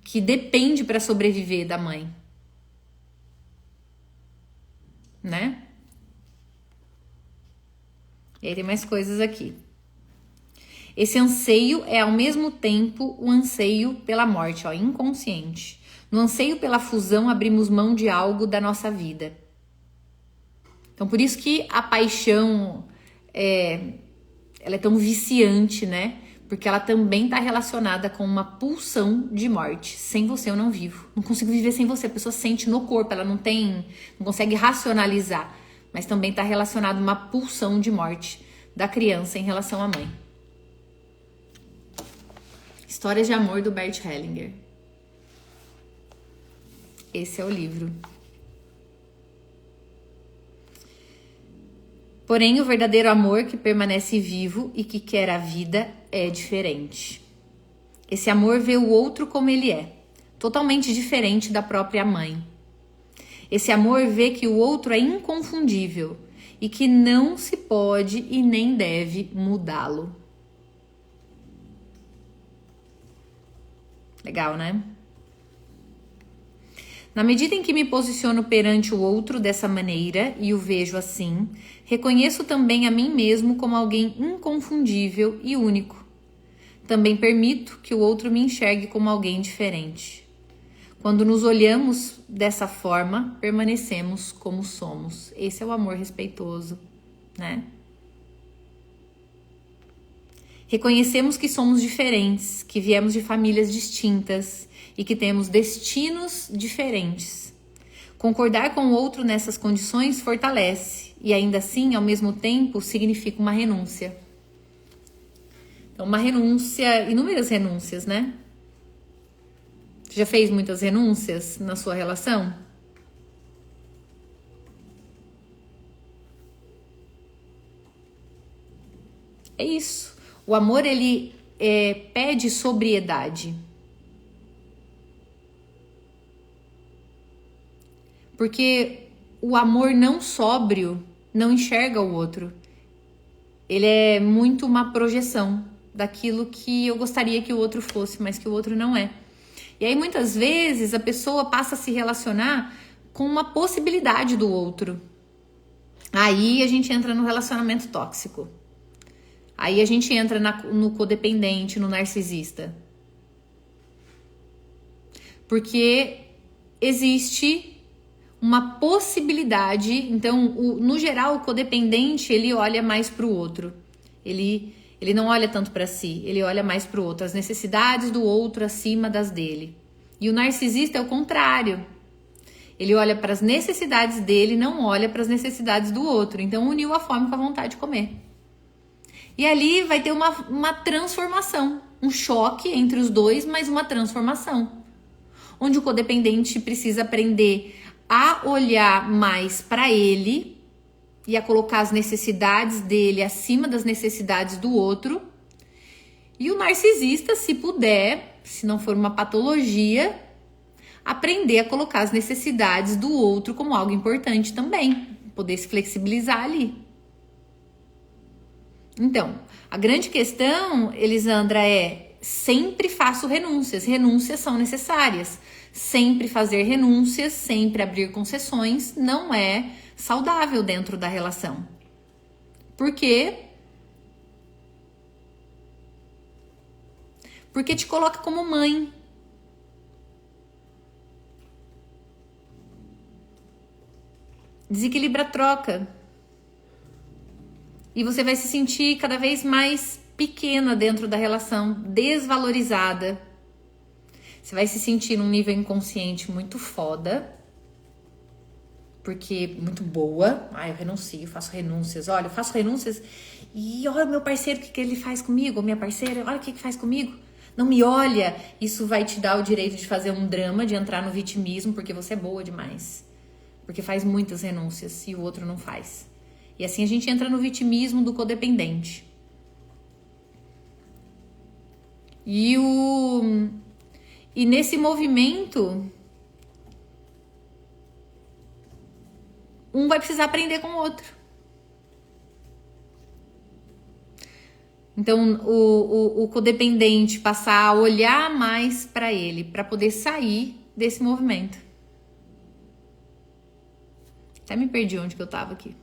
Que depende para sobreviver da mãe. Né? E aí tem mais coisas aqui. Esse anseio é ao mesmo tempo o anseio pela morte, ó, inconsciente. No anseio pela fusão, abrimos mão de algo da nossa vida. Então, por isso que a paixão ela é tão viciante, né? Porque ela também está relacionada com uma pulsão de morte. Sem você eu não vivo. Não consigo viver sem você. A pessoa sente no corpo, ela não consegue racionalizar. Mas também está relacionada a uma pulsão de morte da criança em relação à mãe. Histórias de amor do Bert Hellinger. Esse é o livro. Porém, o verdadeiro amor que permanece vivo e que quer a vida é diferente. Esse amor vê o outro como ele é, totalmente diferente da própria mãe. Esse amor vê que o outro é inconfundível e que não se pode e nem deve mudá-lo. Legal, né? Na medida em que me posiciono perante o outro dessa maneira e o vejo assim, reconheço também a mim mesmo como alguém inconfundível e único. Também permito que o outro me enxergue como alguém diferente. Quando nos olhamos dessa forma, permanecemos como somos. Esse é o amor respeitoso, né? Reconhecemos que somos diferentes, que viemos de famílias distintas e que temos destinos diferentes. Concordar com o outro nessas condições fortalece e ainda assim, ao mesmo tempo, significa uma renúncia. Então, uma renúncia, inúmeras renúncias, né? Você já fez muitas renúncias na sua relação? É isso. O amor, ele pede sobriedade. Porque o amor não sóbrio não enxerga o outro. Ele é muito uma projeção daquilo que eu gostaria que o outro fosse, mas que o outro não é. E aí muitas vezes a pessoa passa a se relacionar com uma possibilidade do outro. Aí a gente entra no relacionamento tóxico. Aí a gente entra no codependente, no narcisista. Porque existe uma possibilidade. Então, no geral, o codependente, ele olha mais para o outro. Ele não olha tanto para si, ele olha mais para o outro. As necessidades do outro acima das dele. E o narcisista é o contrário. Ele olha para as necessidades dele, não olha para as necessidades do outro. Então, uniu a fome com a vontade de comer. E ali vai ter uma transformação. Um choque entre os dois, mas uma transformação. Onde o codependente precisa aprender a olhar mais para ele e a colocar as necessidades dele acima das necessidades do outro. E o narcisista, se puder, se não for uma patologia, aprender a colocar as necessidades do outro como algo importante também, poder se flexibilizar ali. Então, a grande questão, Elisandra, é sempre faço renúncias. Renúncias são necessárias. Sempre fazer renúncias, sempre abrir concessões não é saudável dentro da relação. Por quê? Porque te coloca como mãe. Desequilibra a troca. E você vai se sentir cada vez mais pequena dentro da relação, desvalorizada. Você vai se sentir num nível inconsciente muito foda, porque muito boa. Eu renuncio, faço renúncias. Olha, eu faço renúncias e olha o meu parceiro, o que ele faz comigo, ou minha parceira, olha o que faz comigo. Não me olha. Isso vai te dar o direito de fazer um drama, de entrar no vitimismo, porque você é boa demais. Porque faz muitas renúncias e o outro não faz. E assim a gente entra no vitimismo do codependente. E nesse movimento, um vai precisar aprender com o outro. Então, o codependente passar a olhar mais para ele, para poder sair desse movimento. Até me perdi onde que eu tava aqui.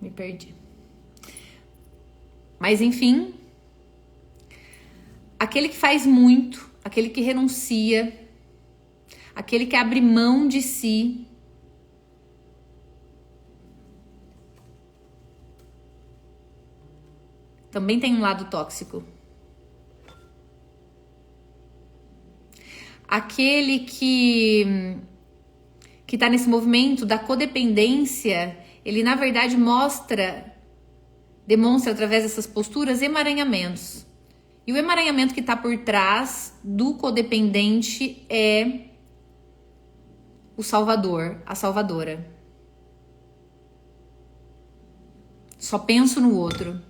Me perdi. Mas enfim, aquele que faz muito, aquele que renuncia, aquele que abre mão de si, também tem um lado tóxico. Aquele que tá nesse movimento da codependência, ele na verdade demonstra através dessas posturas emaranhamentos. E o emaranhamento que está por trás do codependente é o salvador, a salvadora. Só penso no outro.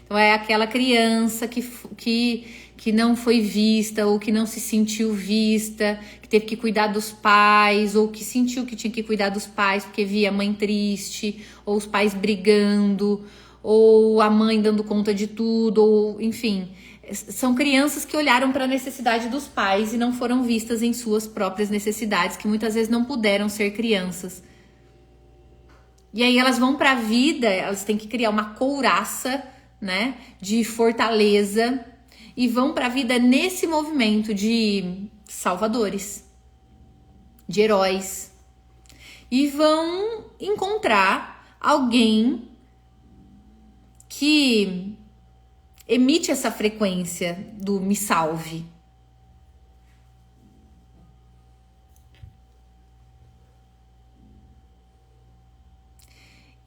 Então é aquela criança que não foi vista, ou que não se sentiu vista, que teve que cuidar dos pais, ou que sentiu que tinha que cuidar dos pais porque via a mãe triste, ou os pais brigando, ou a mãe dando conta de tudo, ou enfim, são crianças que olharam para a necessidade dos pais e não foram vistas em suas próprias necessidades, que muitas vezes não puderam ser crianças. E aí elas vão para a vida, elas têm que criar uma couraça, né, de fortaleza, e vão para a vida nesse movimento de salvadores, de heróis, e vão encontrar alguém que emite essa frequência do me salve.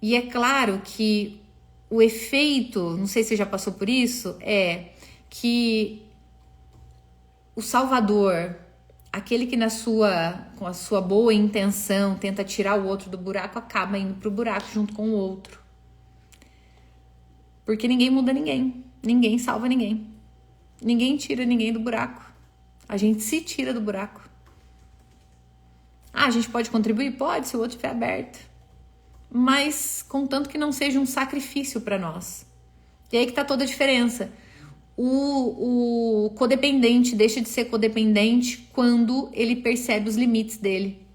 E é claro que o efeito, não sei se você já passou por isso, é que o salvador, aquele que com a sua boa intenção tenta tirar o outro do buraco, acaba indo pro buraco junto com o outro. Porque ninguém muda ninguém. Ninguém salva ninguém. Ninguém tira ninguém do buraco. A gente se tira do buraco. Ah, a gente pode contribuir? Pode, se o outro estiver aberto. Mas contanto que não seja um sacrifício para nós. E aí que tá toda a diferença. O codependente deixa de ser codependente quando ele percebe os limites dele.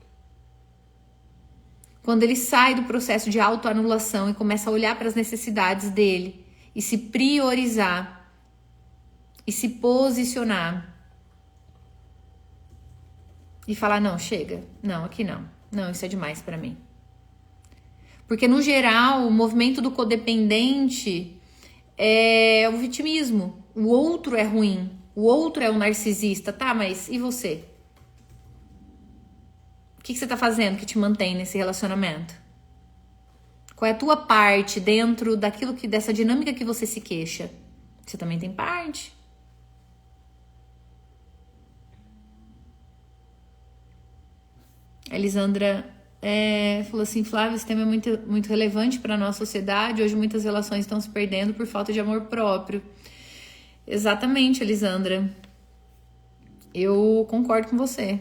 Quando ele sai do processo de autoanulação e começa a olhar para as necessidades dele e se priorizar e se posicionar e falar, não, chega, não, aqui não, isso é demais para mim. Porque no geral, o movimento do codependente é o vitimismo. O outro é ruim, o outro é um narcisista, tá? Mas e você? O que você tá fazendo que te mantém nesse relacionamento? Qual é a tua parte dentro dessa dinâmica que você se queixa? Você também tem parte. A Elisandra falou assim, Flávia, esse tema é muito, muito relevante para a nossa sociedade. Hoje muitas relações estão se perdendo por falta de amor próprio. Exatamente, Elisandra. Eu concordo com você.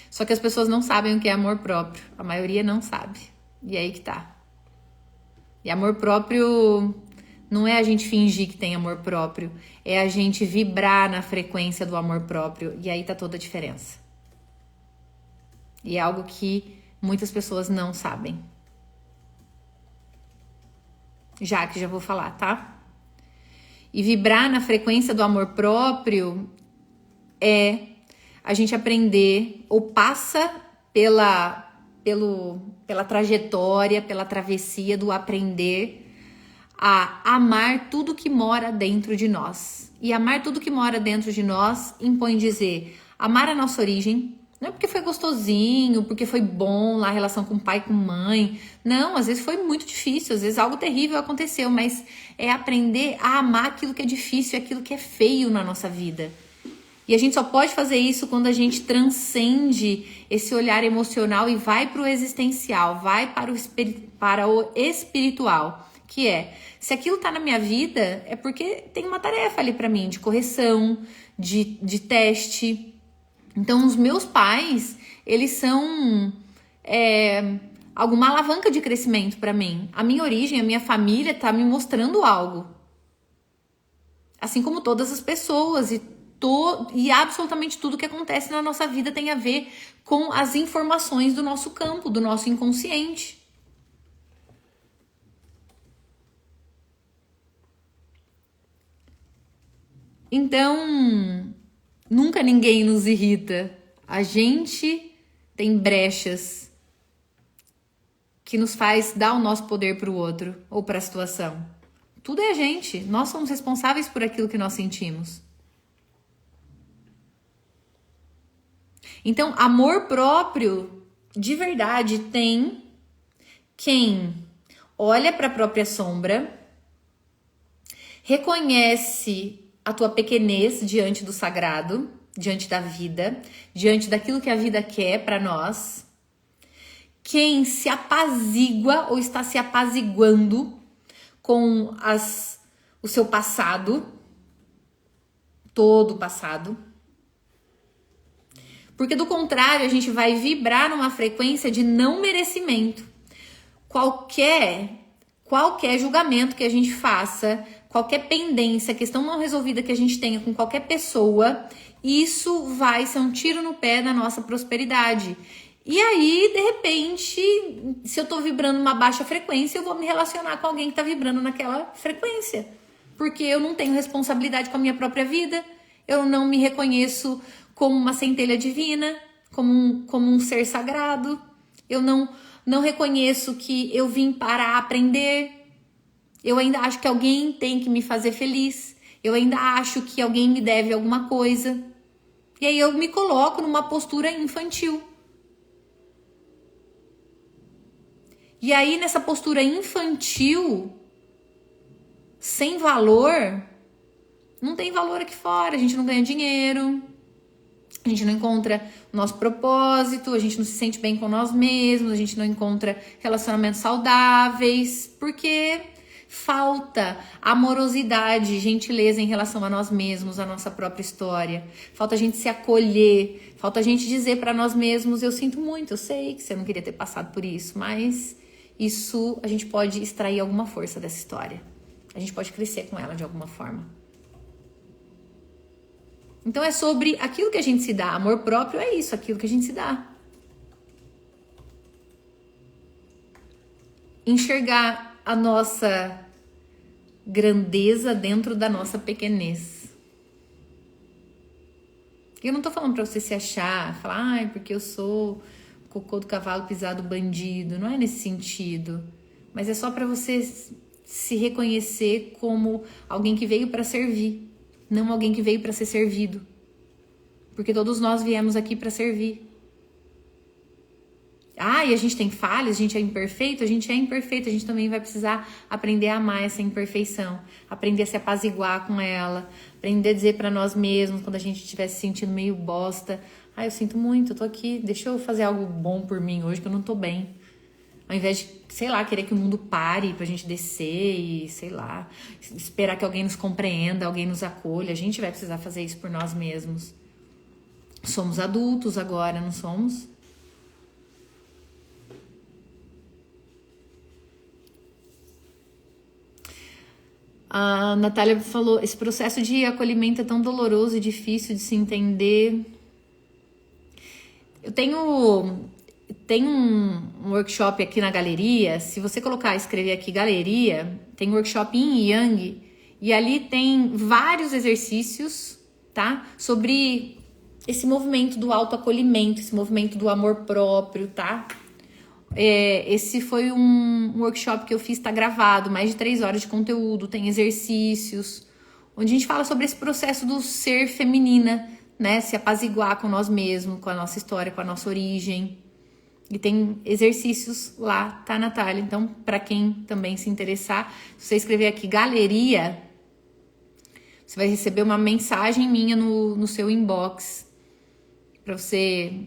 Só que as pessoas não sabem o que é amor próprio. A maioria não sabe. E aí que tá. E amor próprio não é a gente fingir que tem amor próprio. É a gente vibrar na frequência do amor próprio. E aí tá toda a diferença. E é algo que muitas pessoas não sabem. Já vou falar, tá? E vibrar na frequência do amor próprio é a gente aprender ou passa pela trajetória, pela travessia do aprender a amar tudo que mora dentro de nós. E amar tudo que mora dentro de nós impõe dizer, amar a nossa origem. Não é porque foi gostosinho, porque foi bom lá a relação com o pai, com mãe. Não, às vezes foi muito difícil, às vezes algo terrível aconteceu, mas é aprender a amar aquilo que é difícil, aquilo que é feio na nossa vida. E a gente só pode fazer isso quando a gente transcende esse olhar emocional e vai para o existencial, vai para o espiritual, que é, se aquilo tá na minha vida, é porque tem uma tarefa ali para mim, de correção, de teste. Então, os meus pais, eles são alguma alavanca de crescimento para mim. A minha origem, a minha família tá me mostrando algo. Assim como todas as pessoas e absolutamente tudo que acontece na nossa vida tem a ver com as informações do nosso campo, do nosso inconsciente. Então, nunca ninguém nos irrita. A gente tem brechas que nos faz dar o nosso poder para o outro ou para a situação. Tudo é a gente. Nós somos responsáveis por aquilo que nós sentimos. Então, amor próprio, de verdade, tem quem olha para a própria sombra, reconhece a tua pequenez diante do sagrado, diante da vida, diante daquilo que a vida quer para nós, quem se apazigua ou está se apaziguando com o seu passado, todo o passado. Porque do contrário, a gente vai vibrar numa frequência de não merecimento. Qualquer julgamento que a gente faça, qualquer pendência, questão não resolvida que a gente tenha com qualquer pessoa, isso vai ser um tiro no pé da nossa prosperidade. E aí, de repente, se eu tô vibrando uma baixa frequência, eu vou me relacionar com alguém que tá vibrando naquela frequência. Porque eu não tenho responsabilidade com a minha própria vida, eu não me reconheço como uma centelha divina, como um ser sagrado. Eu não reconheço que eu vim para aprender. Eu ainda acho que alguém tem que me fazer feliz. Eu ainda acho que alguém me deve alguma coisa. E aí eu me coloco numa postura infantil. E aí nessa postura infantil, sem valor, não tem valor aqui fora. A gente não ganha dinheiro. A gente não encontra o nosso propósito, a gente não se sente bem com nós mesmos, a gente não encontra relacionamentos saudáveis, porque Falta amorosidade, gentileza em relação a nós mesmos, a nossa própria história. Falta a gente se acolher, falta a gente dizer para nós mesmos, eu sinto muito, eu sei que você não queria ter passado por isso, mas isso a gente pode extrair alguma força dessa história. A gente pode crescer com ela de alguma forma. Então é sobre aquilo que a gente se dá. Amor próprio é isso, aquilo que a gente se dá. Enxergar a nossa grandeza dentro da nossa pequenez. Eu não tô falando pra você se achar, falar, ai, porque eu sou cocô do cavalo pisado bandido. Não é nesse sentido. Mas é só pra você se reconhecer como alguém que veio pra servir, não alguém que veio pra ser servido. Porque todos nós viemos aqui pra servir. Ah, e a gente tem falhas, a gente é imperfeito, a gente também vai precisar aprender a amar essa imperfeição, aprender a se apaziguar com ela, aprender a dizer pra nós mesmos, quando a gente estiver se sentindo meio bosta, ah, eu sinto muito, eu tô aqui, deixa eu fazer algo bom por mim hoje que eu não tô bem. Ao invés de, sei lá, querer que o mundo pare pra gente descer e, sei lá, esperar que alguém nos compreenda, alguém nos acolha, a gente vai precisar fazer isso por nós mesmos. Somos adultos agora, não somos? A Natália falou, esse processo de acolhimento é tão doloroso e difícil de se entender. Eu tenho um workshop aqui na galeria. Se você escrever aqui galeria, tem um workshop Yin e Yang, e ali tem vários exercícios, tá? Sobre esse movimento do autoacolhimento, esse movimento do amor próprio, tá? Esse foi um workshop que eu fiz, tá gravado, mais de 3 horas de conteúdo, tem exercícios, onde a gente fala sobre esse processo do ser feminina, né? Se apaziguar com nós mesmos, com a nossa história, com a nossa origem. E tem exercícios lá, tá, Natália? Então, para quem também se interessar, se você escrever aqui galeria, você vai receber uma mensagem minha no seu inbox para você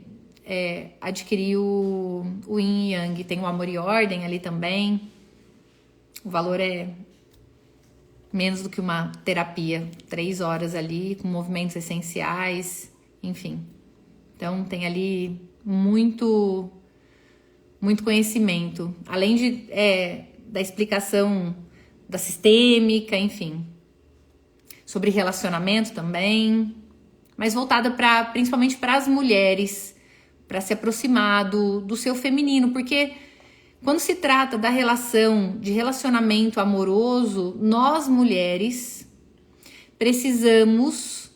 adquirir o Yin e Yang. Tem o Amor e Ordem ali também. O valor é menos do que uma terapia. 3 horas ali, com movimentos essenciais, enfim. Então, tem ali muito conhecimento. Além da explicação da sistêmica, enfim. Sobre relacionamento também. Mas voltada principalmente para as mulheres, para se aproximar do seu feminino, porque quando se trata da de relacionamento amoroso, nós mulheres precisamos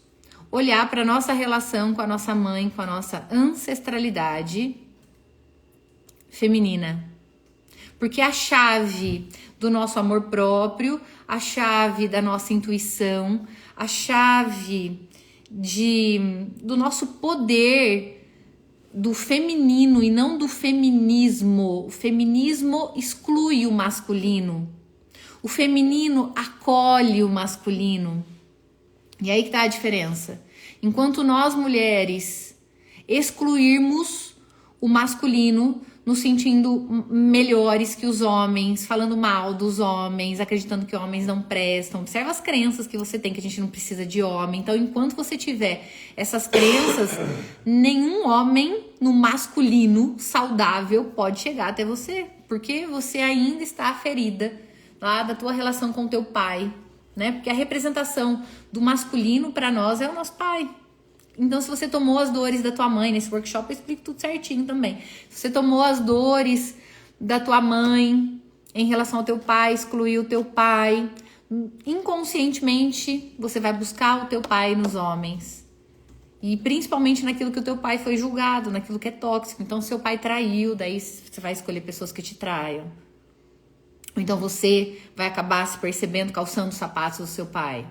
olhar para a nossa relação com a nossa mãe, com a nossa ancestralidade feminina. Porque a chave do nosso amor próprio, a chave da nossa intuição, a chave do nosso poder do feminino e não do feminismo. O feminismo exclui o masculino. O feminino acolhe o masculino. E aí que tá a diferença. Enquanto nós mulheres excluirmos o masculino, nos sentindo melhores que os homens, falando mal dos homens, acreditando que homens não prestam. Observa as crenças que você tem, que a gente não precisa de homem. Então, enquanto você tiver essas crenças, nenhum homem no masculino saudável pode chegar até você, porque você ainda está ferida lá da tua relação com o teu pai, né? Porque a representação do masculino para nós é o nosso pai. Então, se você tomou as dores da tua mãe, nesse workshop eu explico tudo certinho também. Se você tomou as dores da tua mãe em relação ao teu pai, excluiu o teu pai, inconscientemente você vai buscar o teu pai nos homens. E principalmente naquilo que o teu pai foi julgado, naquilo que é tóxico. Então, seu pai traiu, daí você vai escolher pessoas que te traiam. Então, você vai acabar se percebendo calçando os sapatos do seu pai.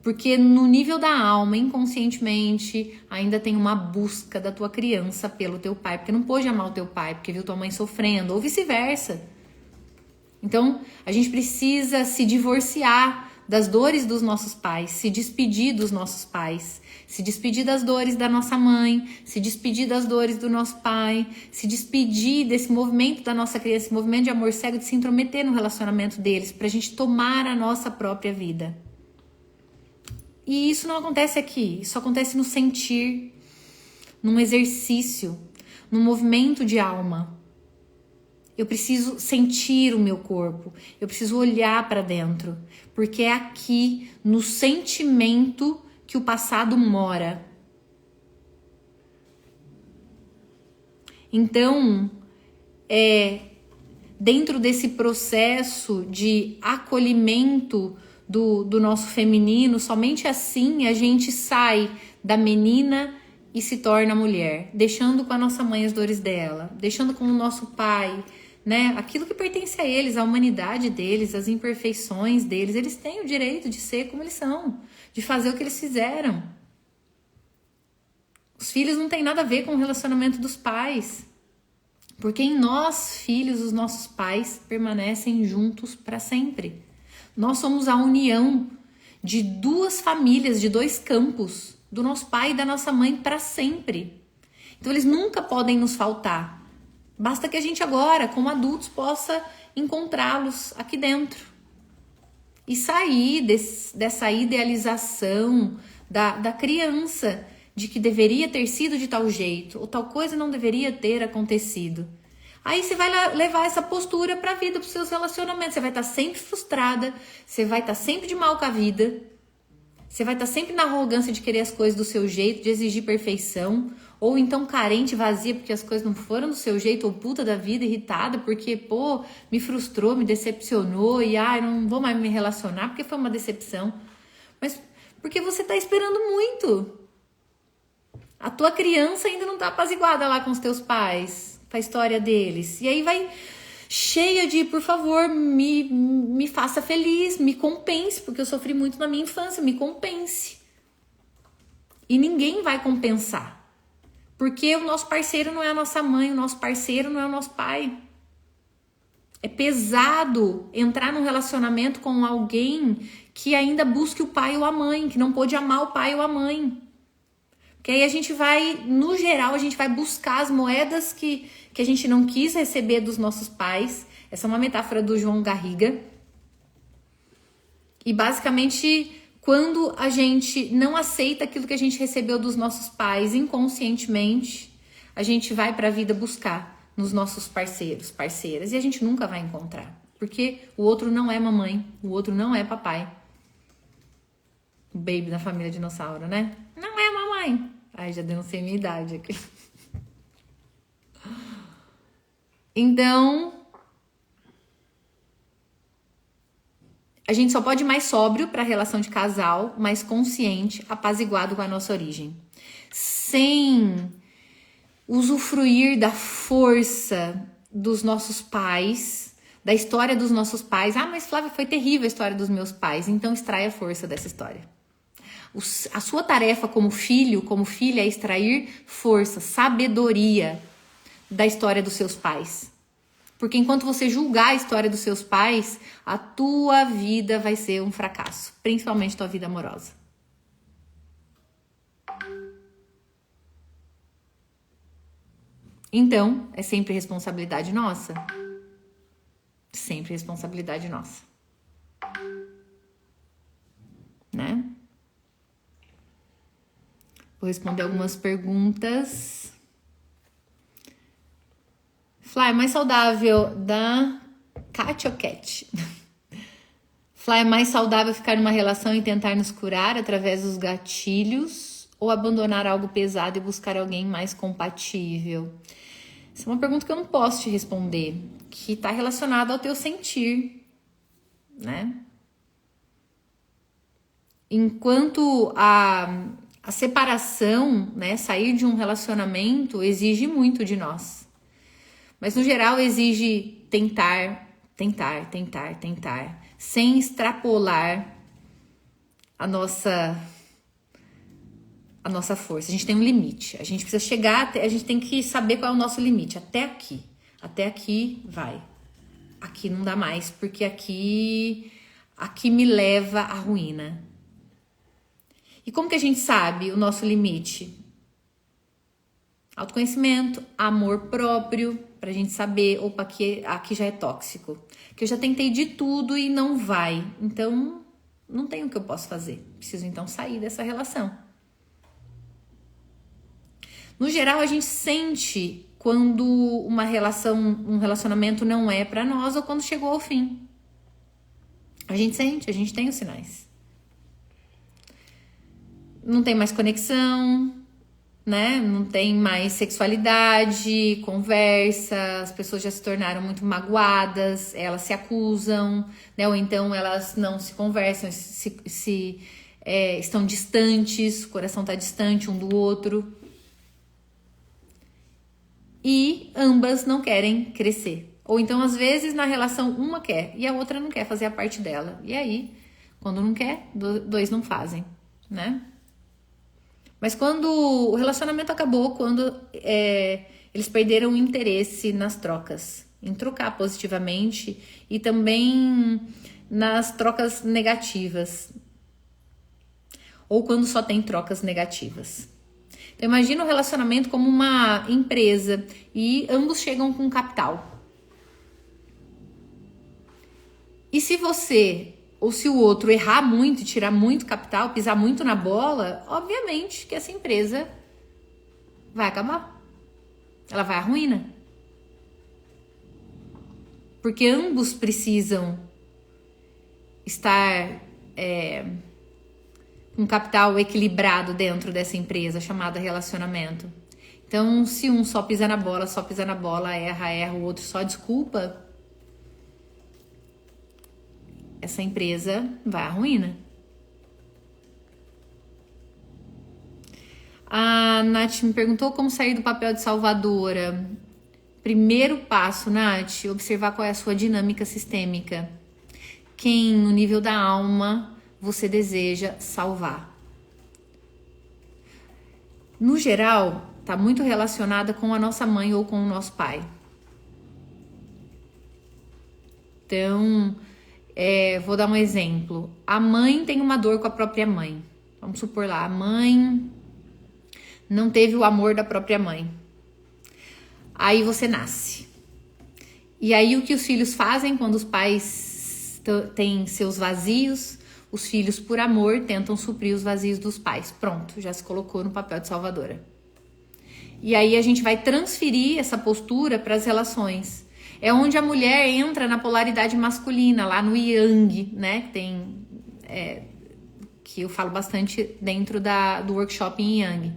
Porque no nível da alma, inconscientemente, ainda tem uma busca da tua criança pelo teu pai. Porque não pôde amar o teu pai, porque viu tua mãe sofrendo, ou vice-versa. Então, a gente precisa se divorciar das dores dos nossos pais, se despedir dos nossos pais, se despedir das dores da nossa mãe, se despedir das dores do nosso pai, se despedir desse movimento da nossa criança, esse movimento de amor cego, de se intrometer no relacionamento deles, pra gente tomar a nossa própria vida. E isso não acontece aqui, isso acontece no sentir, num exercício, num movimento de alma. Eu preciso sentir o meu corpo, eu preciso olhar para dentro, porque é aqui, no sentimento, que o passado mora. Então, dentro desse processo de acolhimento do nosso feminino, somente assim a gente sai da menina e se torna mulher, deixando com a nossa mãe as dores dela, deixando com o nosso pai, né? Aquilo que pertence a eles, a humanidade deles, as imperfeições deles, eles têm o direito de ser como eles são, de fazer o que eles fizeram. Os filhos não têm nada a ver com o relacionamento dos pais, porque em nós, filhos, os nossos pais permanecem juntos para sempre. Nós somos a união de duas famílias, de dois campos, do nosso pai e da nossa mãe para sempre. Então eles nunca podem nos faltar. Basta que a gente agora, como adultos, possa encontrá-los aqui dentro. E sair dessa idealização da criança, de que deveria ter sido de tal jeito, ou tal coisa não deveria ter acontecido. Aí você vai levar essa postura para a vida, para os seus relacionamentos. Você vai estar sempre frustrada, você vai estar sempre de mal com a vida, você vai estar sempre na arrogância de querer as coisas do seu jeito, de exigir perfeição, ou então carente, vazia, porque as coisas não foram do seu jeito, ou puta da vida, irritada, porque, pô, me frustrou, me decepcionou, e não vou mais me relacionar, porque foi uma decepção. Mas porque você tá esperando muito. A tua criança ainda não tá apaziguada lá com os teus pais, com a história deles. E aí vai cheia de, por favor, me faça feliz, me compense, porque eu sofri muito na minha infância, me compense. E ninguém vai compensar. Porque o nosso parceiro não é a nossa mãe, o nosso parceiro não é o nosso pai. É pesado entrar num relacionamento com alguém que ainda busque o pai ou a mãe, que não pôde amar o pai ou a mãe. Porque aí a gente vai, no geral, a gente vai buscar as moedas que a gente não quis receber dos nossos pais. Essa é uma metáfora do João Garriga. E basicamente, quando a gente não aceita aquilo que a gente recebeu dos nossos pais inconscientemente, a gente vai para a vida buscar nos nossos parceiros, parceiras, e a gente nunca vai encontrar, porque o outro não é mamãe, o outro não é papai. O baby da família dinossauro, né? Não é mamãe. Ai, já denunciei minha idade aqui. Então, a gente só pode ir mais sóbrio para a relação de casal, mais consciente, apaziguado com a nossa origem. Sem usufruir da força dos nossos pais, da história dos nossos pais. Mas Flávia, foi terrível a história dos meus pais. Então extrai a força dessa história. A sua tarefa como filho, como filha, é extrair força, sabedoria da história dos seus pais. Porque enquanto você julgar a história dos seus pais, a tua vida vai ser um fracasso, principalmente tua vida amorosa. Então, é sempre responsabilidade nossa. Sempre responsabilidade nossa. Né? Vou responder algumas perguntas. Fly, é mais saudável da Kátia ou Cat? Fly, é mais saudável ficar numa relação e tentar nos curar através dos gatilhos ou abandonar algo pesado e buscar alguém mais compatível? Essa é uma pergunta que eu não posso te responder, que está relacionada ao teu sentir, né? Enquanto a separação, né, sair de um relacionamento exige muito de nós. Mas no geral exige tentar, sem extrapolar a nossa força. A gente tem um limite. A gente precisa chegar, a gente tem que saber qual é o nosso limite. Até aqui vai. Aqui não dá mais, porque aqui a que me leva à ruína. E como que a gente sabe o nosso limite? Autoconhecimento, amor próprio, pra gente saber, opa, aqui já é tóxico. Que eu já tentei de tudo e não vai. Então, não tem o que eu posso fazer. Preciso então sair dessa relação. No geral, a gente sente quando um relacionamento não é pra nós ou quando chegou ao fim. A gente sente, a gente tem os sinais. Não tem mais conexão, né? Não tem mais sexualidade, conversa, as pessoas já se tornaram muito magoadas, elas se acusam, né? Ou então elas não se conversam, estão distantes, o coração está distante um do outro. E ambas não querem crescer. Ou então, às vezes, na relação, uma quer e a outra não quer fazer a parte dela. E aí, quando não quer, dois não fazem, né? Mas quando o relacionamento acabou, quando eles perderam o interesse nas trocas, em trocar positivamente e também nas trocas negativas. Ou quando só tem trocas negativas. Então, imagina o relacionamento como uma empresa e ambos chegam com capital. E se você ou se o outro errar muito, tirar muito capital, pisar muito na bola, obviamente que essa empresa vai acabar. Ela vai à ruína. Porque ambos precisam estar com capital equilibrado dentro dessa empresa chamada relacionamento. Então, se um só pisa na bola, erra, o outro só desculpa, essa empresa vai à ruína. A Nath me perguntou como sair do papel de salvadora. Primeiro passo, Nath, observar qual é a sua dinâmica sistêmica. Quem, no nível da alma, você deseja salvar. No geral, está muito relacionada com a nossa mãe ou com o nosso pai. Então, vou dar um exemplo. A mãe tem uma dor com a própria mãe. Vamos supor lá, a mãe não teve o amor da própria mãe. Aí você nasce. E aí o que os filhos fazem quando os pais têm seus vazios? Os filhos, por amor, tentam suprir os vazios dos pais. Pronto, já se colocou no papel de salvadora. E aí a gente vai transferir essa postura para as relações. É onde a mulher entra na polaridade masculina, lá no Yang, né? Que eu falo bastante dentro do workshop em Yang.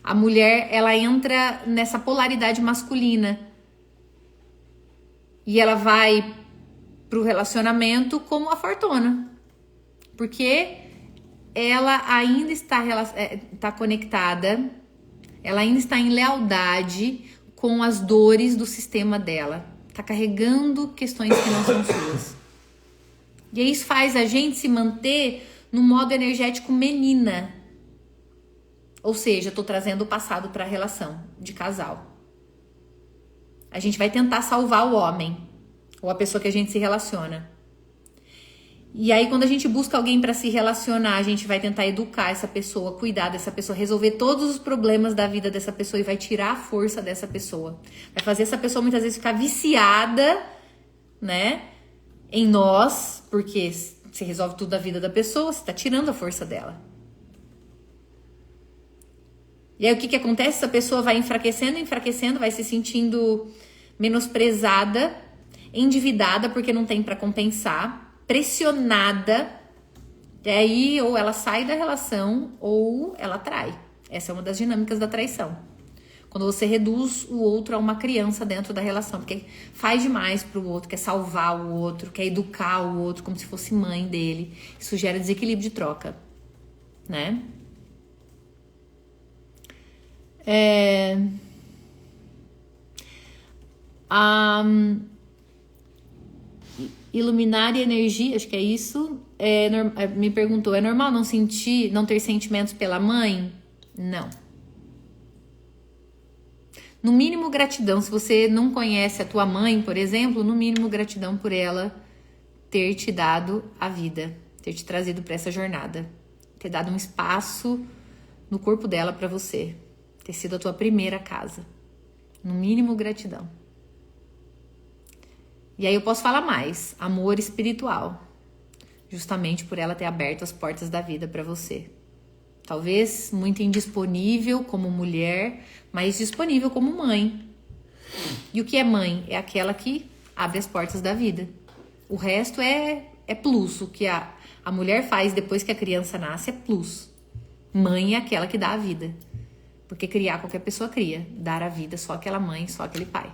A mulher, ela entra nessa polaridade masculina. E ela vai pro relacionamento como a fortuna. Porque ela ainda está conectada, ela ainda está em lealdade com as dores do sistema dela. Tá carregando questões que não são suas. E isso faz a gente se manter no modo energético menina. Ou seja, tô trazendo o passado para a relação de casal. A gente vai tentar salvar o homem ou a pessoa que a gente se relaciona. E aí, quando a gente busca alguém para se relacionar, a gente vai tentar educar essa pessoa, cuidar dessa pessoa, resolver todos os problemas da vida dessa pessoa e vai tirar a força dessa pessoa. Vai fazer essa pessoa muitas vezes ficar viciada, né, em nós, porque você resolve tudo da vida da pessoa, você tá tirando a força dela. E aí, o que acontece? Essa pessoa vai enfraquecendo, vai se sentindo menosprezada, endividada porque não tem para compensar, pressionada, e aí ou ela sai da relação ou ela trai. Essa é uma das dinâmicas da traição. Quando você reduz o outro a uma criança dentro da relação, porque faz demais pro outro, quer salvar o outro, quer educar o outro como se fosse mãe dele. Isso gera desequilíbrio de troca, né? Iluminar e energia, acho que é isso. Me perguntou, é normal não ter sentimentos pela mãe? Não. No mínimo gratidão, se você não conhece a tua mãe, por exemplo, no mínimo gratidão por ela ter te dado a vida, ter te trazido para essa jornada, ter dado um espaço no corpo dela para você, ter sido a tua primeira casa. No mínimo, gratidão. E aí eu posso falar mais, amor espiritual, justamente por ela ter aberto as portas da vida para você. Talvez muito indisponível como mulher, mas disponível como mãe. E o que é mãe? É aquela que abre as portas da vida. O resto é plus. O que a mulher faz depois que a criança nasce é plus. Mãe é aquela que dá a vida. Porque criar qualquer pessoa cria. Dar a vida só aquela mãe, só aquele pai.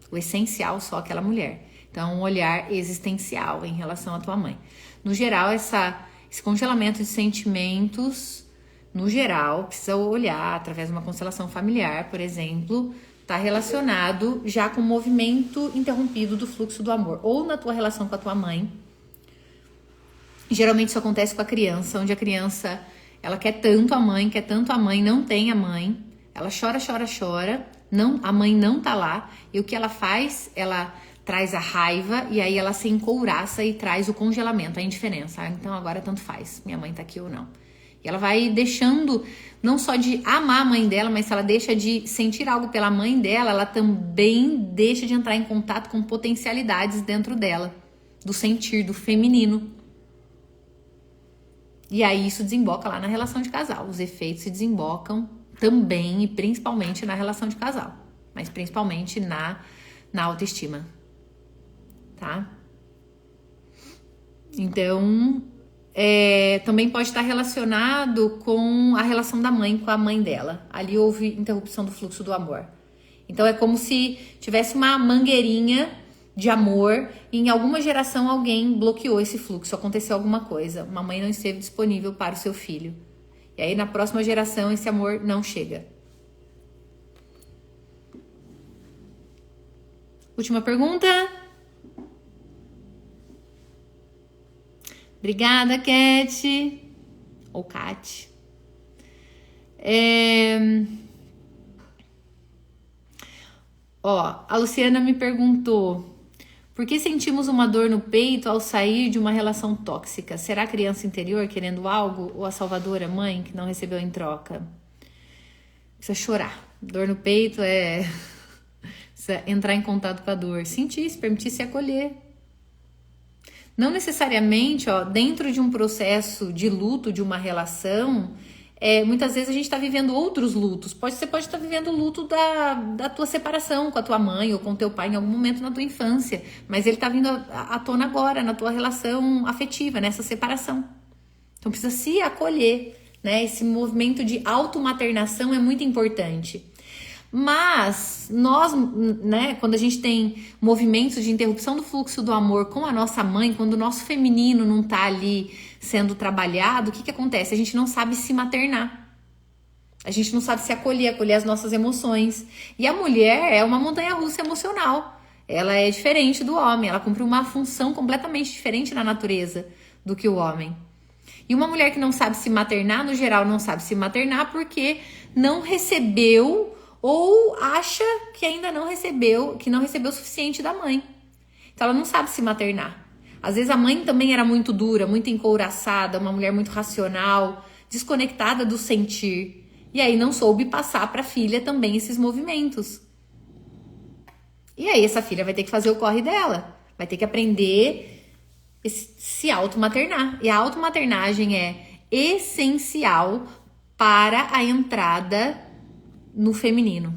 O essencial só aquela mulher. Então, um olhar existencial em relação à tua mãe. No geral, esse congelamento de sentimentos, no geral, precisa olhar através de uma constelação familiar, por exemplo, está relacionado já com o movimento interrompido do fluxo do amor. Ou na tua relação com a tua mãe. Geralmente isso acontece com a criança, onde a criança, ela quer tanto a mãe, não tem a mãe. Ela chora, chora, chora, a mãe não tá lá. E o que ela faz? Ela traz a raiva e aí ela se encouraça e traz o congelamento, a indiferença. Então agora tanto faz, minha mãe tá aqui ou não. E ela vai deixando, não só de amar a mãe dela, mas se ela deixa de sentir algo pela mãe dela, ela também deixa de entrar em contato com potencialidades dentro dela, do sentir, do feminino. E aí isso desemboca lá na relação de casal. Os efeitos se desembocam também e principalmente na relação de casal, mas principalmente na autoestima, tá? Então, também pode estar relacionado com a relação da mãe com a mãe dela. Ali houve interrupção do fluxo do amor. Então é como se tivesse uma mangueirinha de amor e em alguma geração alguém bloqueou esse fluxo, aconteceu alguma coisa, uma mãe não esteve disponível para o seu filho. E aí na próxima geração esse amor não chega. Última pergunta. Obrigada, Cat. Ou Cat. A Luciana me perguntou: por que sentimos uma dor no peito ao sair de uma relação tóxica? Será a criança interior querendo algo ou a salvadora mãe que não recebeu em troca? Precisa chorar. Dor no peito precisa entrar em contato com a dor. Sentir, se permitir se acolher. Não necessariamente, dentro de um processo de luto de uma relação, muitas vezes a gente está vivendo outros lutos. Você pode estar vivendo o luto da tua separação com a tua mãe ou com o teu pai em algum momento na tua infância, mas ele está vindo à tona agora, na tua relação afetiva, nessa separação. Então precisa se acolher, né? Esse movimento de automaternação é muito importante. Mas nós, né, quando a gente tem movimentos de interrupção do fluxo do amor com a nossa mãe, quando o nosso feminino não tá ali sendo trabalhado, o que acontece? A gente não sabe se maternar. A gente não sabe se acolher as nossas emoções. E a mulher é uma montanha-russa emocional. Ela é diferente do homem, ela cumpre uma função completamente diferente na natureza do que o homem. E uma mulher que não sabe se maternar, no geral, não sabe se maternar porque não recebeu ou acha que ainda não recebeu, que não recebeu o suficiente da mãe. Então ela não sabe se maternar. Às vezes a mãe também era muito dura, muito encouraçada, uma mulher muito racional, desconectada do sentir. E aí não soube passar para a filha também esses movimentos. E aí essa filha vai ter que fazer o corre dela. Vai ter que aprender a se automaternar. E a automaternagem é essencial para a entrada no feminino.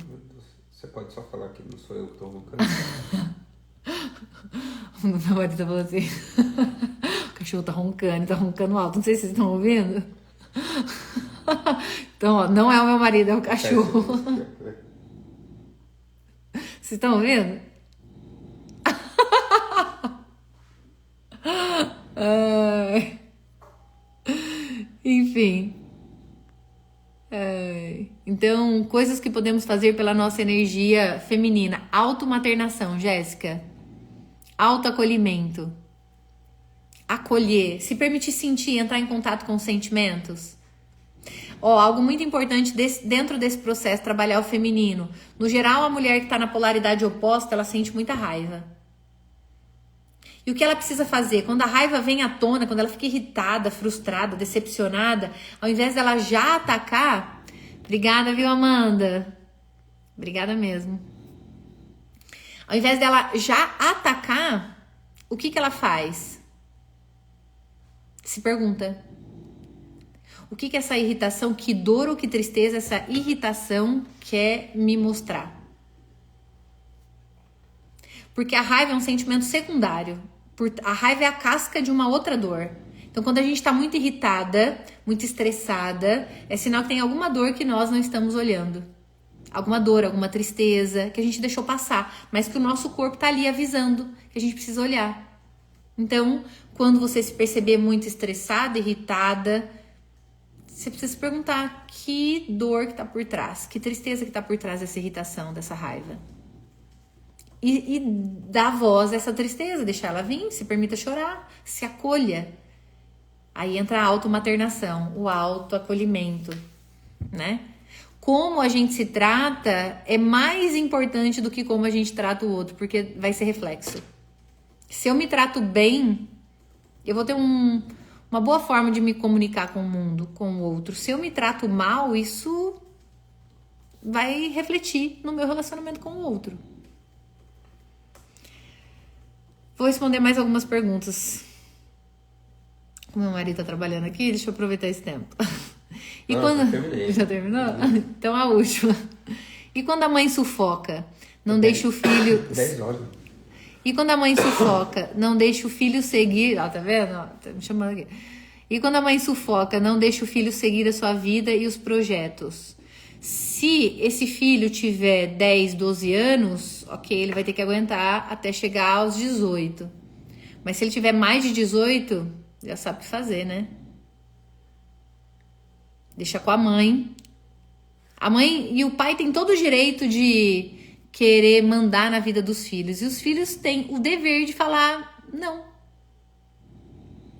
Você pode só falar que não sou eu que tô roncando. Meu marido falou assim: o cachorro tá roncando alto. Não sei se vocês estão ouvindo. Então, não é o meu marido, é o cachorro. Vocês estão ouvindo? Enfim. Então, coisas que podemos fazer pela nossa energia feminina. Automaternação, Jéssica. Autoacolhimento. Acolher. Se permitir sentir, entrar em contato com os sentimentos. Algo muito importante dentro desse processo, trabalhar o feminino. No geral, a mulher que está na polaridade oposta, ela sente muita raiva. E o que ela precisa fazer? Quando a raiva vem à tona, quando ela fica irritada, frustrada, decepcionada, ao invés dela já atacar... Obrigada, viu, Amanda? Obrigada mesmo. Ao invés dela já atacar, o que ela faz? Se pergunta. O que essa irritação, que dor ou que tristeza essa irritação quer me mostrar? Porque a raiva é um sentimento secundário. A raiva é a casca de uma outra dor. Então, quando a gente está muito irritada, muito estressada, é sinal que tem alguma dor que nós não estamos olhando. Alguma dor, alguma tristeza que a gente deixou passar, mas que o nosso corpo está ali avisando que a gente precisa olhar. Então, quando você se perceber muito estressada, irritada, você precisa se perguntar que dor que está por trás, que tristeza que está por trás dessa irritação, dessa raiva. E dar voz a essa tristeza, deixar ela vir, se permita chorar, se acolha. Aí entra a automaternação, o autoacolhimento, né? Como a gente se trata é mais importante do que como a gente trata o outro, porque vai ser reflexo. Se eu me trato bem, eu vou ter uma boa forma de me comunicar com o mundo, com o outro. Se eu me trato mal, isso vai refletir no meu relacionamento com o outro. Vou responder mais algumas perguntas. Como meu marido tá trabalhando aqui, deixa eu aproveitar esse tempo. E quando... Já terminou? Então a última. E quando a mãe sufoca, não deixa o filho... 10 horas. E quando a mãe sufoca, não deixa o filho seguir... Ó, tá vendo? Ó, tá me chamando aqui. E quando a mãe sufoca, não deixa o filho seguir a sua vida e os projetos. Se esse filho tiver 10, 12 anos, ok, ele vai ter que aguentar até chegar aos 18. Mas se ele tiver mais de 18, já sabe o que fazer, né? Deixa com a mãe. A mãe e o pai têm todo o direito de querer mandar na vida dos filhos. E os filhos têm o dever de falar, não.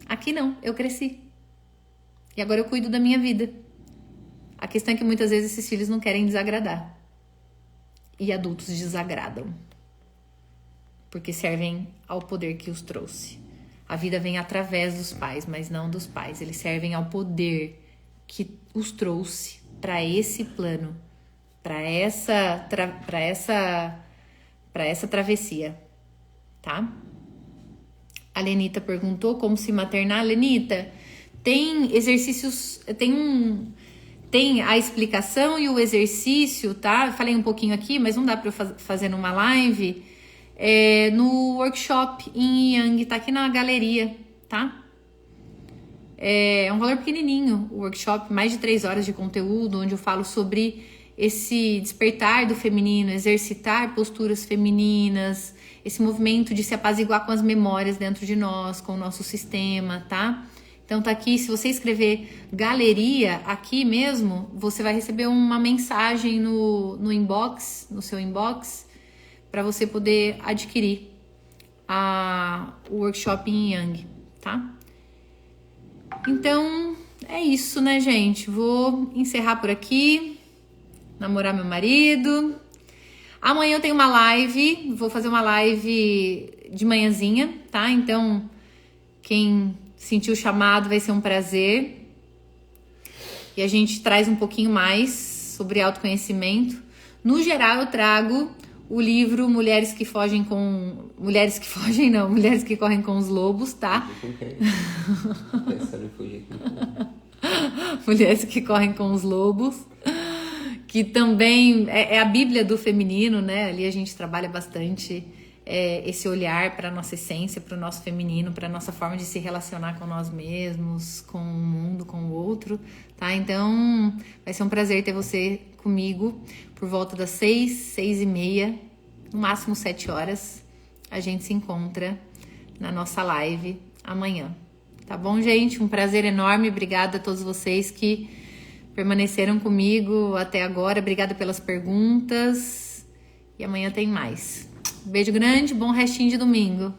Aqui não, eu cresci. E agora eu cuido da minha vida. A questão é que muitas vezes esses filhos não querem desagradar. E adultos desagradam. Porque servem ao poder que os trouxe. A vida vem através dos pais, mas não dos pais. Eles servem ao poder que os trouxe para esse plano, para essa travessia, tá? A Lenita perguntou como se maternar. Lenita, tem exercícios, tem a explicação e o exercício, tá? Eu falei um pouquinho aqui, mas não dá para eu fazer numa live. No workshop em Yang, tá aqui na galeria, tá? É um valor pequenininho o workshop, mais de 3 horas de conteúdo, onde eu falo sobre esse despertar do feminino, exercitar posturas femininas, esse movimento de se apaziguar com as memórias dentro de nós, com o nosso sistema, tá? Então tá aqui, se você escrever galeria aqui mesmo, você vai receber uma mensagem no inbox, no seu inbox, para você poder adquirir o workshop em Yang, tá? Então, é isso, né, gente? Vou encerrar por aqui. Namorar meu marido. Amanhã eu tenho uma live. Vou fazer uma live de manhãzinha, tá? Então, quem sentiu o chamado vai ser um prazer. E a gente traz um pouquinho mais sobre autoconhecimento. No geral, eu trago o livro Mulheres que Correm com os Lobos, tá? Mulheres que Correm com os Lobos, que também é a Bíblia do feminino, né? Ali a gente trabalha bastante esse olhar para a nossa essência, para o nosso feminino, para a nossa forma de se relacionar com nós mesmos, com o mundo, com o outro, tá? Então, vai ser um prazer ter você comigo por volta das 6h30, no máximo 7 horas. A gente se encontra na nossa live amanhã. Tá bom, gente? Um prazer enorme. Obrigada a todos vocês que permaneceram comigo até agora. Obrigada pelas perguntas. E amanhã tem mais. Beijo grande, bom restinho de domingo.